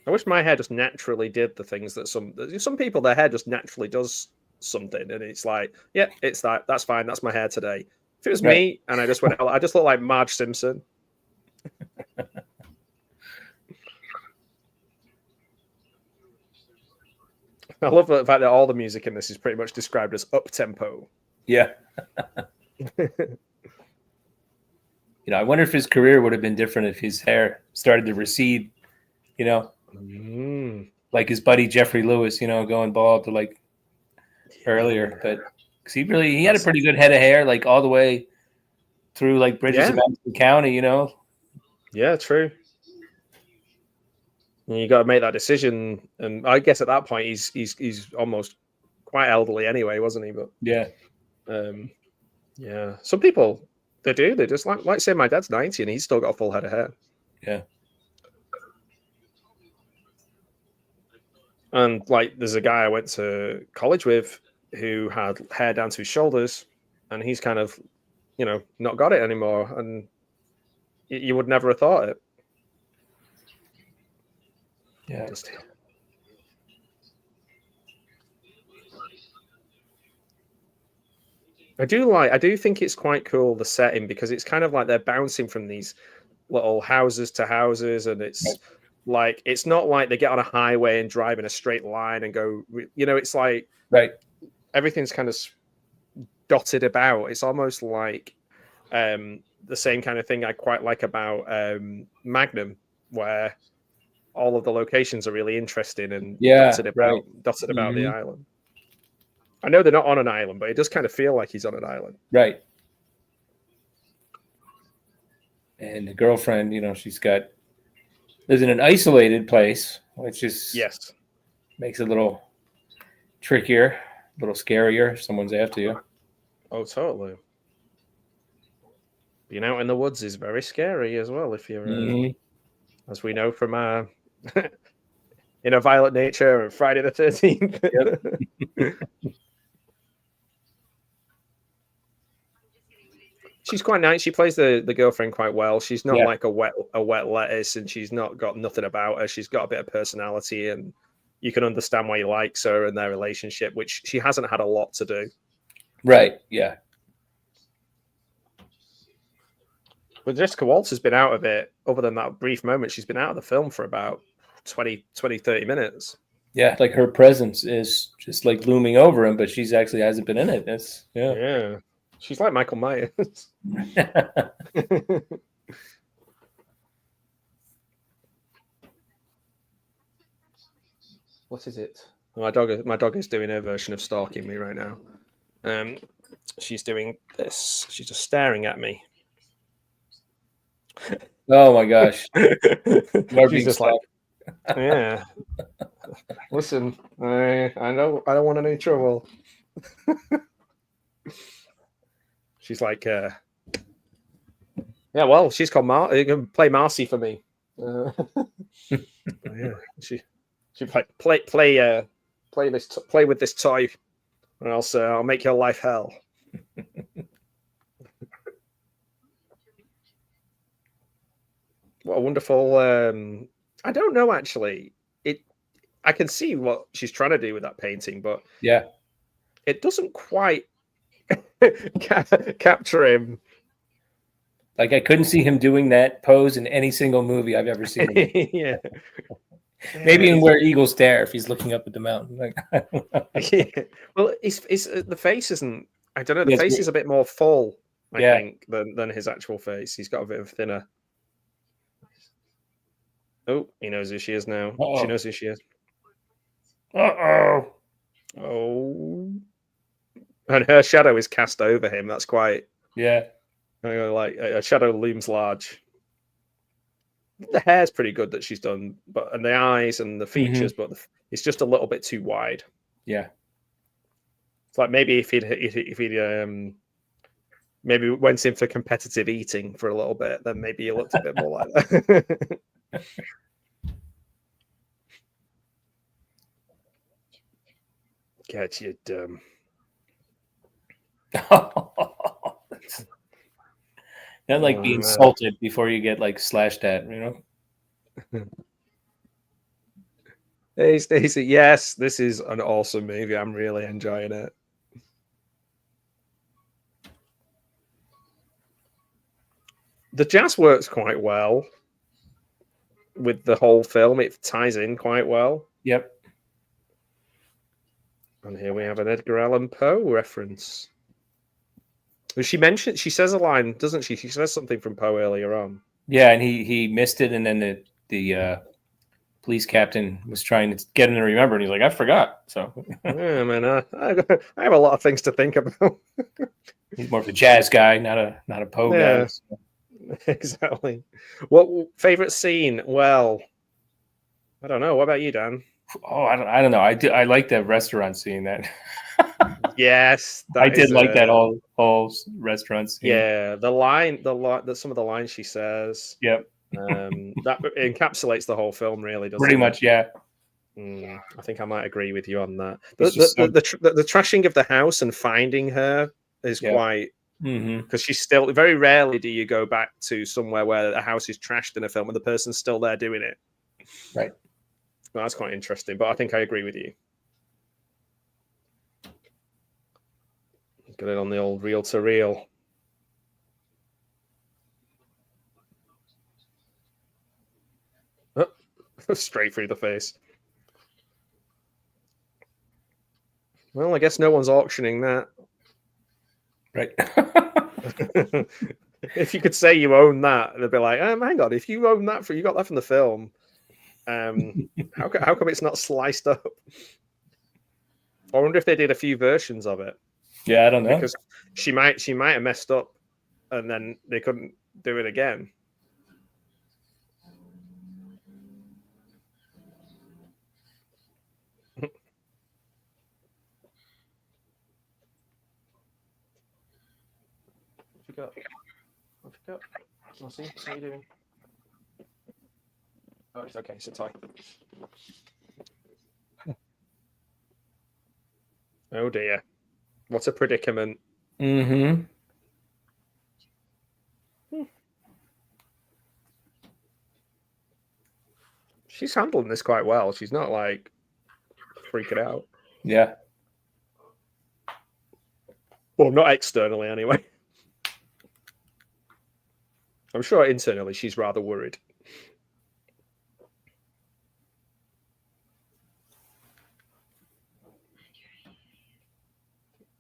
I wish my hair just naturally did the things that some people, their hair just naturally does something, and it's like, yeah, it's that's fine, that's my hair today. If it was me and I just went, I just look like Marge Simpson. I love the fact that all the music in this is pretty much described as up tempo. Yeah. You know, I wonder if his career would have been different if his hair started to recede, you know, like his buddy Jeffrey Lewis, you know, going bald to like earlier. But because he had a pretty good head of hair, like all the way through like Bridges of Madison County, you know. Yeah, true. And you got to make that decision, and I guess at that point he's almost quite elderly anyway, wasn't he? But yeah, some people. They do. They just like say my dad's 90 and he's still got a full head of hair. Yeah. And like, there's a guy I went to college with who had hair down to his shoulders, and he's kind of, you know, not got it anymore. And you would never have thought it. Yeah. I do think it's quite cool, the setting, because it's kind of like they're bouncing from these little houses to houses, and it's Like, it's not like they get on a highway and drive in a straight line and go, it's like Right. everything's kind of dotted about. It's almost like the same kind of thing I quite like about Magnum, where all of the locations are really interesting and dotted about the island. I know they're not on an island, but it does kind of feel like he's on an island. Right. And the girlfriend, she's lives in an isolated place, which is makes it a little trickier, a little scarier if someone's after you. Oh, totally. Being out in the woods is very scary as well. If you're, as we know from In a Violent Nature and Friday the 13th. Yep. She's quite nice. She plays the girlfriend quite well. She's not like a wet lettuce, and she's not got nothing about her. She's got a bit of personality, and you can understand why he likes her and their relationship, which she hasn't had a lot to do. Right. Yeah. But Jessica Waltz has been out of it, other than that brief moment. She's been out of the film for about 20, 30 minutes. Yeah, like her presence is just like looming over him, but she's actually hasn't been in it. Yeah. She's like Michael Myers. What is it? My dog is doing her version of stalking me right now. She's doing this. She's just staring at me. Oh my gosh. She's just like, yeah. Listen, I know I don't want any trouble. She's like, yeah, well, she's called You can play Marcy for me. Yeah, she play with this toy, or else I'll make your life hell. What a wonderful. I don't know actually. I can see what she's trying to do with that painting, but it doesn't quite capture him. Like, I couldn't see him doing that pose in any single movie I've ever seen. Yeah. Maybe in Where Eagles Dare, if he's looking up at the mountain. Like, Well, the face isn't. I don't know. The face is a bit more full, I think, than his actual face. He's got a bit of thinner. Oh, he knows who she is now. Uh-oh. She knows who she is. Uh-oh. Oh. And her shadow is cast over him. That's quite. Yeah. Like a shadow looms large. The hair's pretty good that she's done, and the eyes and the features, but it's just a little bit too wide. Yeah. It's like maybe if he'd maybe went in for competitive eating for a little bit, then maybe he looked a bit more like that. Get you dumb. Not like being salted before you get like slashed at, Hey Stacey, yes, this is an awesome movie. I'm really enjoying it. The jazz works quite well with the whole film. It ties in quite well. Yep. And here we have an Edgar Allan Poe reference. She says a line, doesn't she? She says something from Poe earlier on. Yeah, and he missed it, and then the police captain was trying to get him to remember, and he's like, I forgot. So yeah, man, I have a lot of things to think about. He's more of a jazz guy, not a Poe guy. So. Exactly. What favorite scene? Well, I don't know. What about you, Dan? Oh, I don't know. I like that restaurant scene. That yes, I did like that whole restaurant scene. Yeah, some of the lines she says. Yep. That encapsulates the whole film, really, doesn't it? Pretty much, yeah. I think I might agree with you on that. The trashing of the house and finding her is quite. Because she's still very rarely do you go back to somewhere where a house is trashed in a film and the person's still there doing it. Right. Well, that's quite interesting, but I think I agree with you. Get it on the old reel to reel. Oh, Straight through the face. Well, I guess no one's auctioning that. Right. If you could say you own that, they'd be like, hang on, if you own that, you got that from the film. How come it's not sliced up? I wonder if they did a few versions of it. Yeah, I don't know. Because she might have messed up, and then they couldn't do it again. I forgot. I'll see. How you doing? Oh, it's okay. Sit tight. Oh dear. What a predicament. Mm-hmm. She's handling this quite well. She's not like freaking out. Yeah. Well, not externally anyway. I'm sure internally she's rather worried.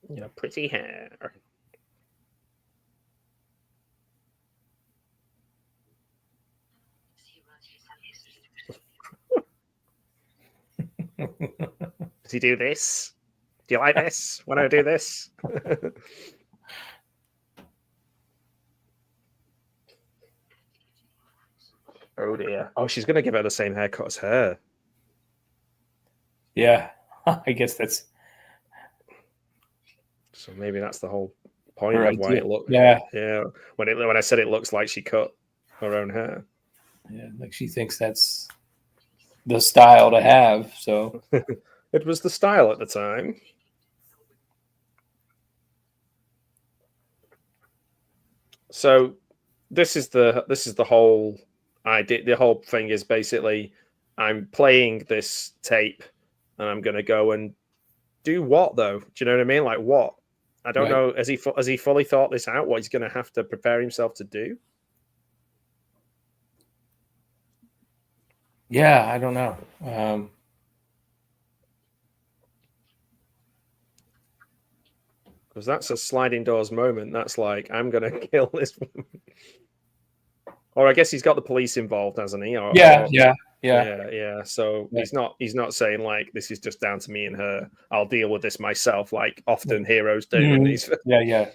Yeah, pretty hair. Does he do this? Do you like this? When I do this? Oh dear. Oh, she's going to give her the same haircut as her. Yeah. I guess that's... So maybe that's the whole point Her of why idea. it looks... Yeah. Yeah. When I said it looks like she cut her own hair. Yeah, like she thinks that's the style to have, so... It was the style at the time. So this is the whole idea. The whole thing is basically I'm playing this tape and I'm going to go and do what though? Do you know what I mean? Like what? I don't know. Has he fully thought this out? What he's going to have to prepare himself to do? Yeah, I don't know. Because that's a sliding doors moment. That's like, I'm going to kill this woman. Or I guess he's got the police involved, hasn't he? Yeah. So he's not saying like, this is just down to me and her. I'll deal with this myself, like often heroes do in these films. Yeah.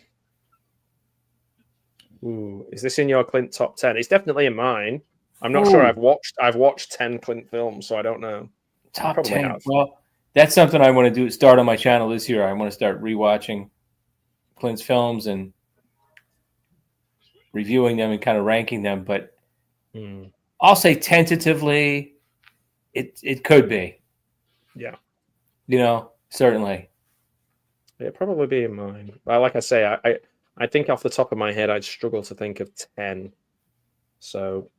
Ooh, is this in your Clint top 10? It's definitely in mine. I'm not sure. I've watched 10 Clint films, so I don't know. Top 10. Have. Well, that's something I want to do. Start on my channel this year. I want to start rewatching Clint's films and reviewing them and kind of ranking them. But I'll say tentatively, it could be. Yeah. Certainly. It'd probably be in mine. But like I say, I think off the top of my head, I'd struggle to think of 10. So,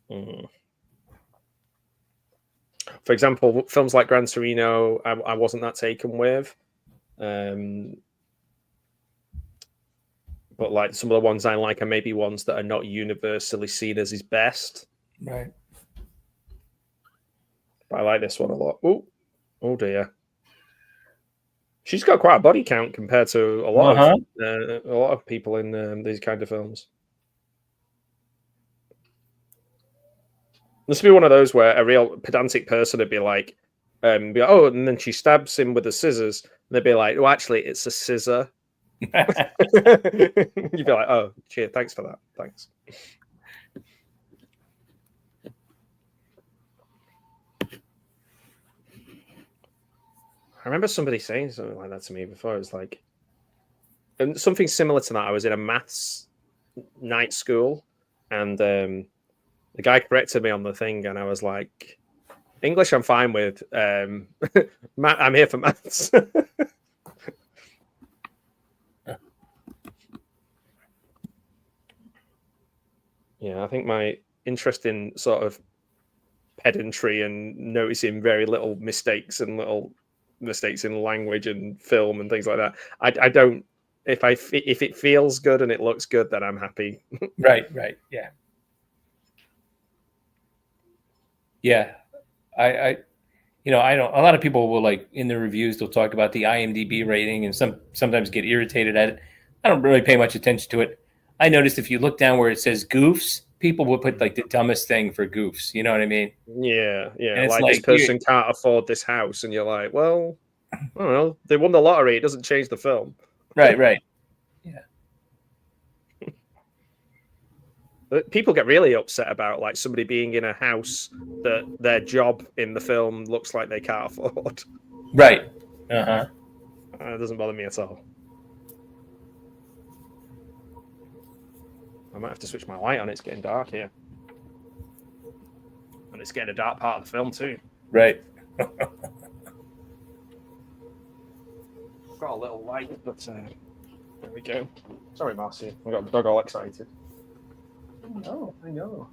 for example, films like Gran Torino, I wasn't that taken with. But like some of the ones I like are maybe ones that are not universally seen as his best. Right. But I like this one a lot. Oh dear. She's got quite a body count compared to a lot of people in these kind of films. This would be one of those where a real pedantic person would be like, and then she stabs him with the scissors. And they'd be like, oh, actually, it's a scissor. You'd be like, oh, cheers, thanks for that. Thanks. I remember somebody saying something like that to me before. It's like, and something similar to that. I was in a maths night school, and the guy corrected me on the thing, and I was like, English I'm fine with. I'm here for maths. Yeah, I think my interest in sort of pedantry and noticing very little mistakes and little mistakes in language and film and things like that. I don't. If it feels good and it looks good, then I'm happy. Right. Yeah. I I don't. A lot of people will like in the reviews they'll talk about the IMDb rating and sometimes get irritated at it. I don't really pay much attention to it. I noticed if you look down where it says goofs, people will put like the dumbest thing for goofs. You know what I mean? Yeah, And it's like this like, person can't afford this house, and you're like, well, I don't know. They won the lottery. It doesn't change the film. Right. But people get really upset about like somebody being in a house that their job in the film looks like they can't afford. Right. Uh-huh. It doesn't bother me at all. I might have to switch my light on. It's getting dark here. And it's getting a dark part of the film too. Right. I've got a little light, but there we go. Sorry, Marcy. I got the dog all excited. I know.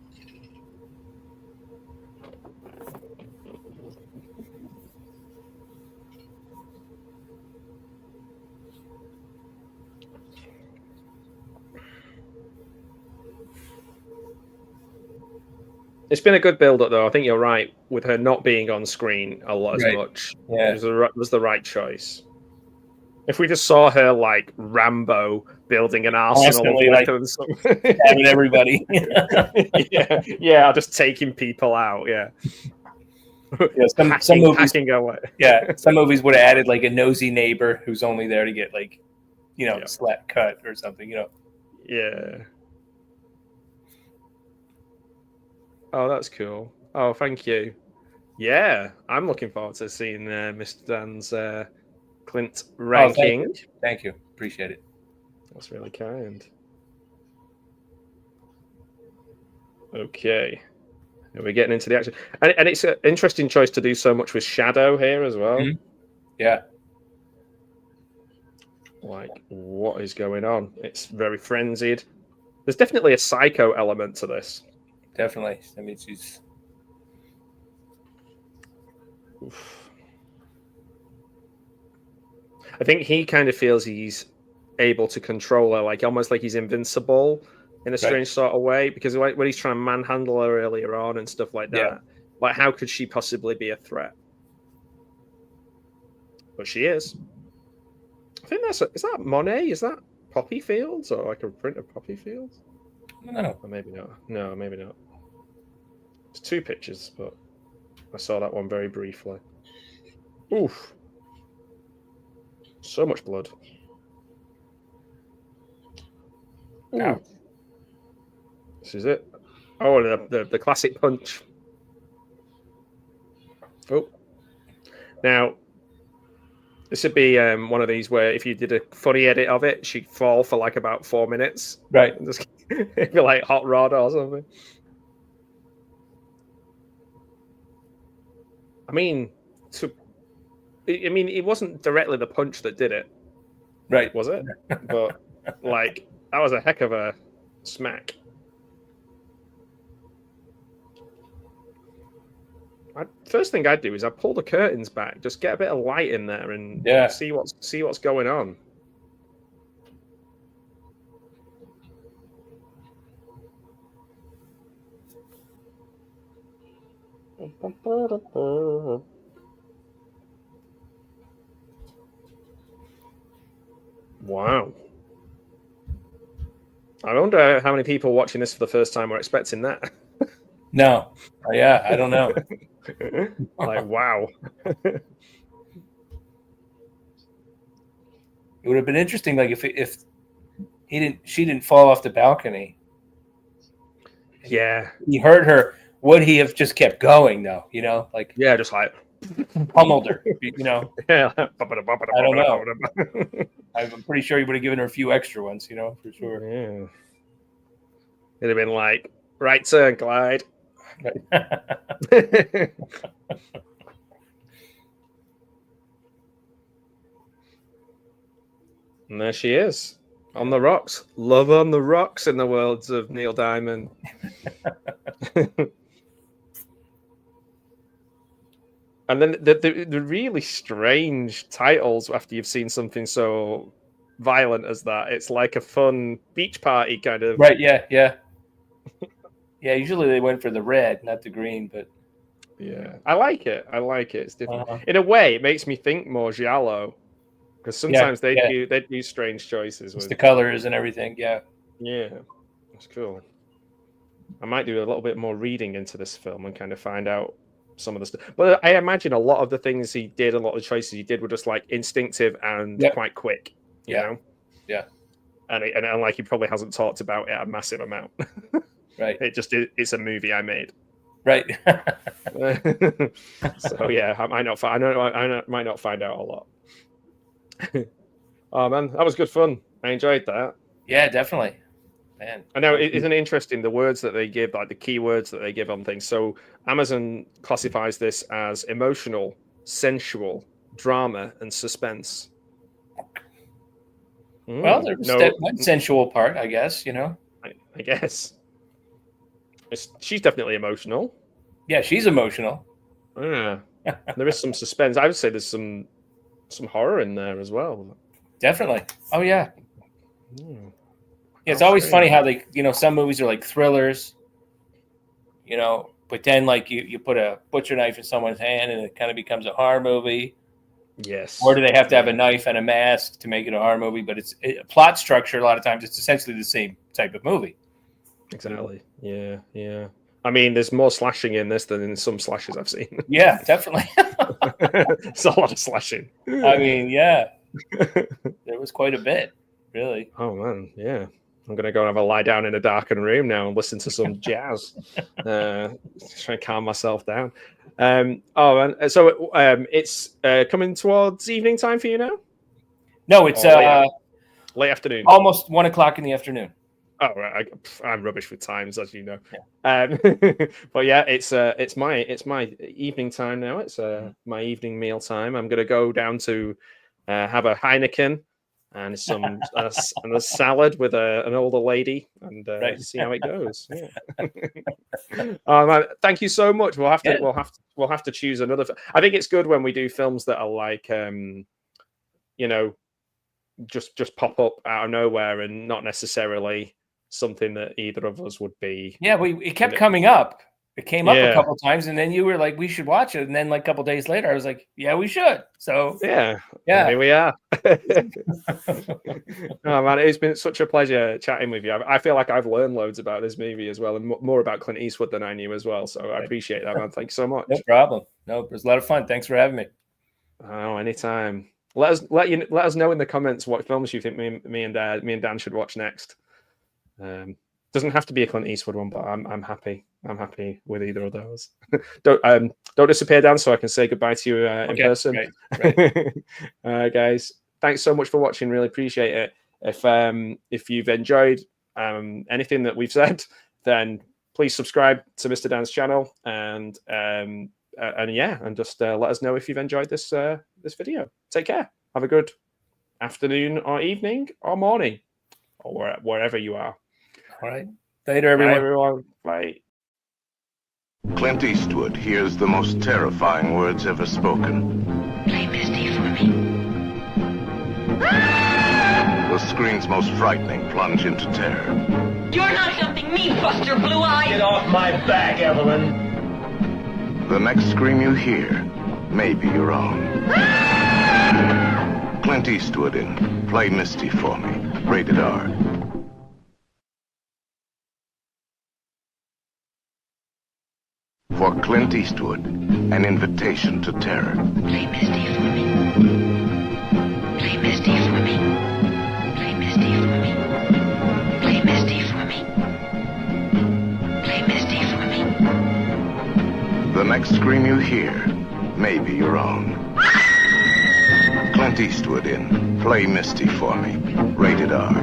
It's been a good build-up, though. I think you're right with her not being on screen a lot as much. Yeah, it was the right choice. If we just saw her like Rambo building an arsenal of weapons, having everybody, just taking people out, some movies, hacking away. Some movies would have added like a nosy neighbor who's only there to get like, slap cut or something, Yeah. Oh, that's cool. Oh, thank you. Yeah, I'm looking forward to seeing Mr. Dan's Clint ranking. Oh, thank you. Appreciate it. That's really kind. Okay. We're getting into the action. And it's an interesting choice to do so much with shadow here as well. Mm-hmm. Yeah. Like, what is going on? It's very frenzied. There's definitely a psycho element to this. Definitely. I mean, she's... Oof. I think he kind of feels he's able to control her, like almost like he's invincible in a strange sort of way. Because when he's trying to manhandle her earlier on and stuff like that, like how could she possibly be a threat? But she is. I think is that Monet? Is that Poppy Fields or like a print of Poppy Fields? No, or maybe not. No, maybe not. It's two pictures, but I saw that one very briefly. Oof. So much blood. Ooh. This is it. Oh, the classic punch. Oh. Now, this would be one of these where if you did a funny edit of it, she'd fall for like about 4 minutes. Right. It'd be like Hot Rod or something. I mean, it wasn't directly the punch that did it. Right. Was it? But, like, that was a heck of a smack. First thing I'd do is I'd pull the curtains back, just get a bit of light in there and see what's going on. Wow. I wonder how many people watching this for the first time were expecting that. No. Yeah, I don't know. Like, wow. It would have been interesting, like if she didn't fall off the balcony. Yeah. He heard her. Would he have just kept going though? Like just like pummeled her. Yeah. I don't know. I'm pretty sure he would have given her a few extra ones. For sure. Yeah. It'd have been like right turn, Clyde. And there she is on the rocks. Love on the rocks in the worlds of Neil Diamond. And then the really strange titles after you've seen something so violent as that. It's like a fun beach party kind of. Right, yeah. Yeah, usually they went for the red, not the green, but Yeah, I like it. It's different. Uh-huh. In a way, it makes me think more giallo, because sometimes they yeah. do strange choices Just with the colors and everything. Yeah. Yeah, that's cool. I might do a little bit more reading into this film and kind of find out some of the stuff. But I imagine a lot of the things he did, a lot of the choices he did were just like instinctive and Yep. quite quick, you know? Yeah. And like he probably hasn't talked about it a massive amount. Right. It's a movie I made. Right. So yeah, I might not find out a lot. Oh man, that was good fun. I enjoyed that. Yeah, definitely. Man. I know, isn't it interesting the words that they give, like the keywords that they give on things? So Amazon classifies this as emotional, sensual, drama, and suspense. Well, there's one sensual part, I guess, you know. I guess. She's definitely emotional. Yeah, she's emotional. Yeah. There is some suspense. I would say there's some horror in there as well. Definitely. Oh, yeah. Yeah, it's always funny how they, you know, some movies are like thrillers, you know, but then like you put a butcher knife in someone's hand and it kind of becomes a horror movie. Yes. Or do they have to have a knife and a mask to make it a horror movie? But plot structure, a lot of times, it's essentially the same type of movie. Exactly. Yeah, yeah. I mean, there's more slashing in this than in some slashes I've seen. Yeah, definitely. It's a lot of slashing. I mean, yeah. There was quite a bit, really. Oh, man, yeah. I'm going to go and have a lie down in a darkened room now and listen to some jazz. Try and calm myself down. So it's coming towards evening time for you now? No, it's late afternoon. Almost 1 o'clock in the afternoon. Oh, right. I'm rubbish with times, as you know. Yeah. But yeah, it's my evening time now. It's my evening meal time. I'm going to go down to have a Heineken and some and a salad with an older lady and see how it goes. Yeah. Man, thank you so much. We'll have to choose another. I think it's good when we do films that are like you know, just pop up out of nowhere and not necessarily something that either of us would be. Yeah, it kept coming up. It came up a couple times, and then you were like, "We should watch it." And then, like a couple days later, I was like, "Yeah, we should." So yeah, here we are. Oh man, it's been such a pleasure chatting with you. I feel like I've learned loads about this movie as well, and more about Clint Eastwood than I knew as well. So I appreciate that, man. Thanks so much. No problem. No, it was a lot of fun. Thanks for having me. Oh, anytime. Let us know in the comments what films you think me and Dan should watch next. Doesn't have to be a Clint Eastwood one, but I'm happy. I'm happy with either of those. Don't disappear, Dan, so I can say goodbye to you in person. Right. Guys, thanks so much for watching. Really appreciate it. If you've enjoyed anything that we've said, then please subscribe to Mr. Dan's channel and just let us know if you've enjoyed this video. Take care. Have a good afternoon or evening or morning or wherever you are. All right. Later, everyone. Bye, everyone. Bye. Clint Eastwood hears the most terrifying words ever spoken. Play Misty for me. The screen's most frightening plunge into terror. You're not helping me, Buster Blue Eye. Get off my back, Evelyn. The next scream you hear may be your own. Clint Eastwood in Play Misty for Me. Rated R. For Clint Eastwood, an invitation to terror. Play Misty for me. Play Misty for me. Play Misty for me. Play Misty for me. Play Misty for me. The next scream you hear may be your own. Clint Eastwood in Play Misty for Me. Rated R.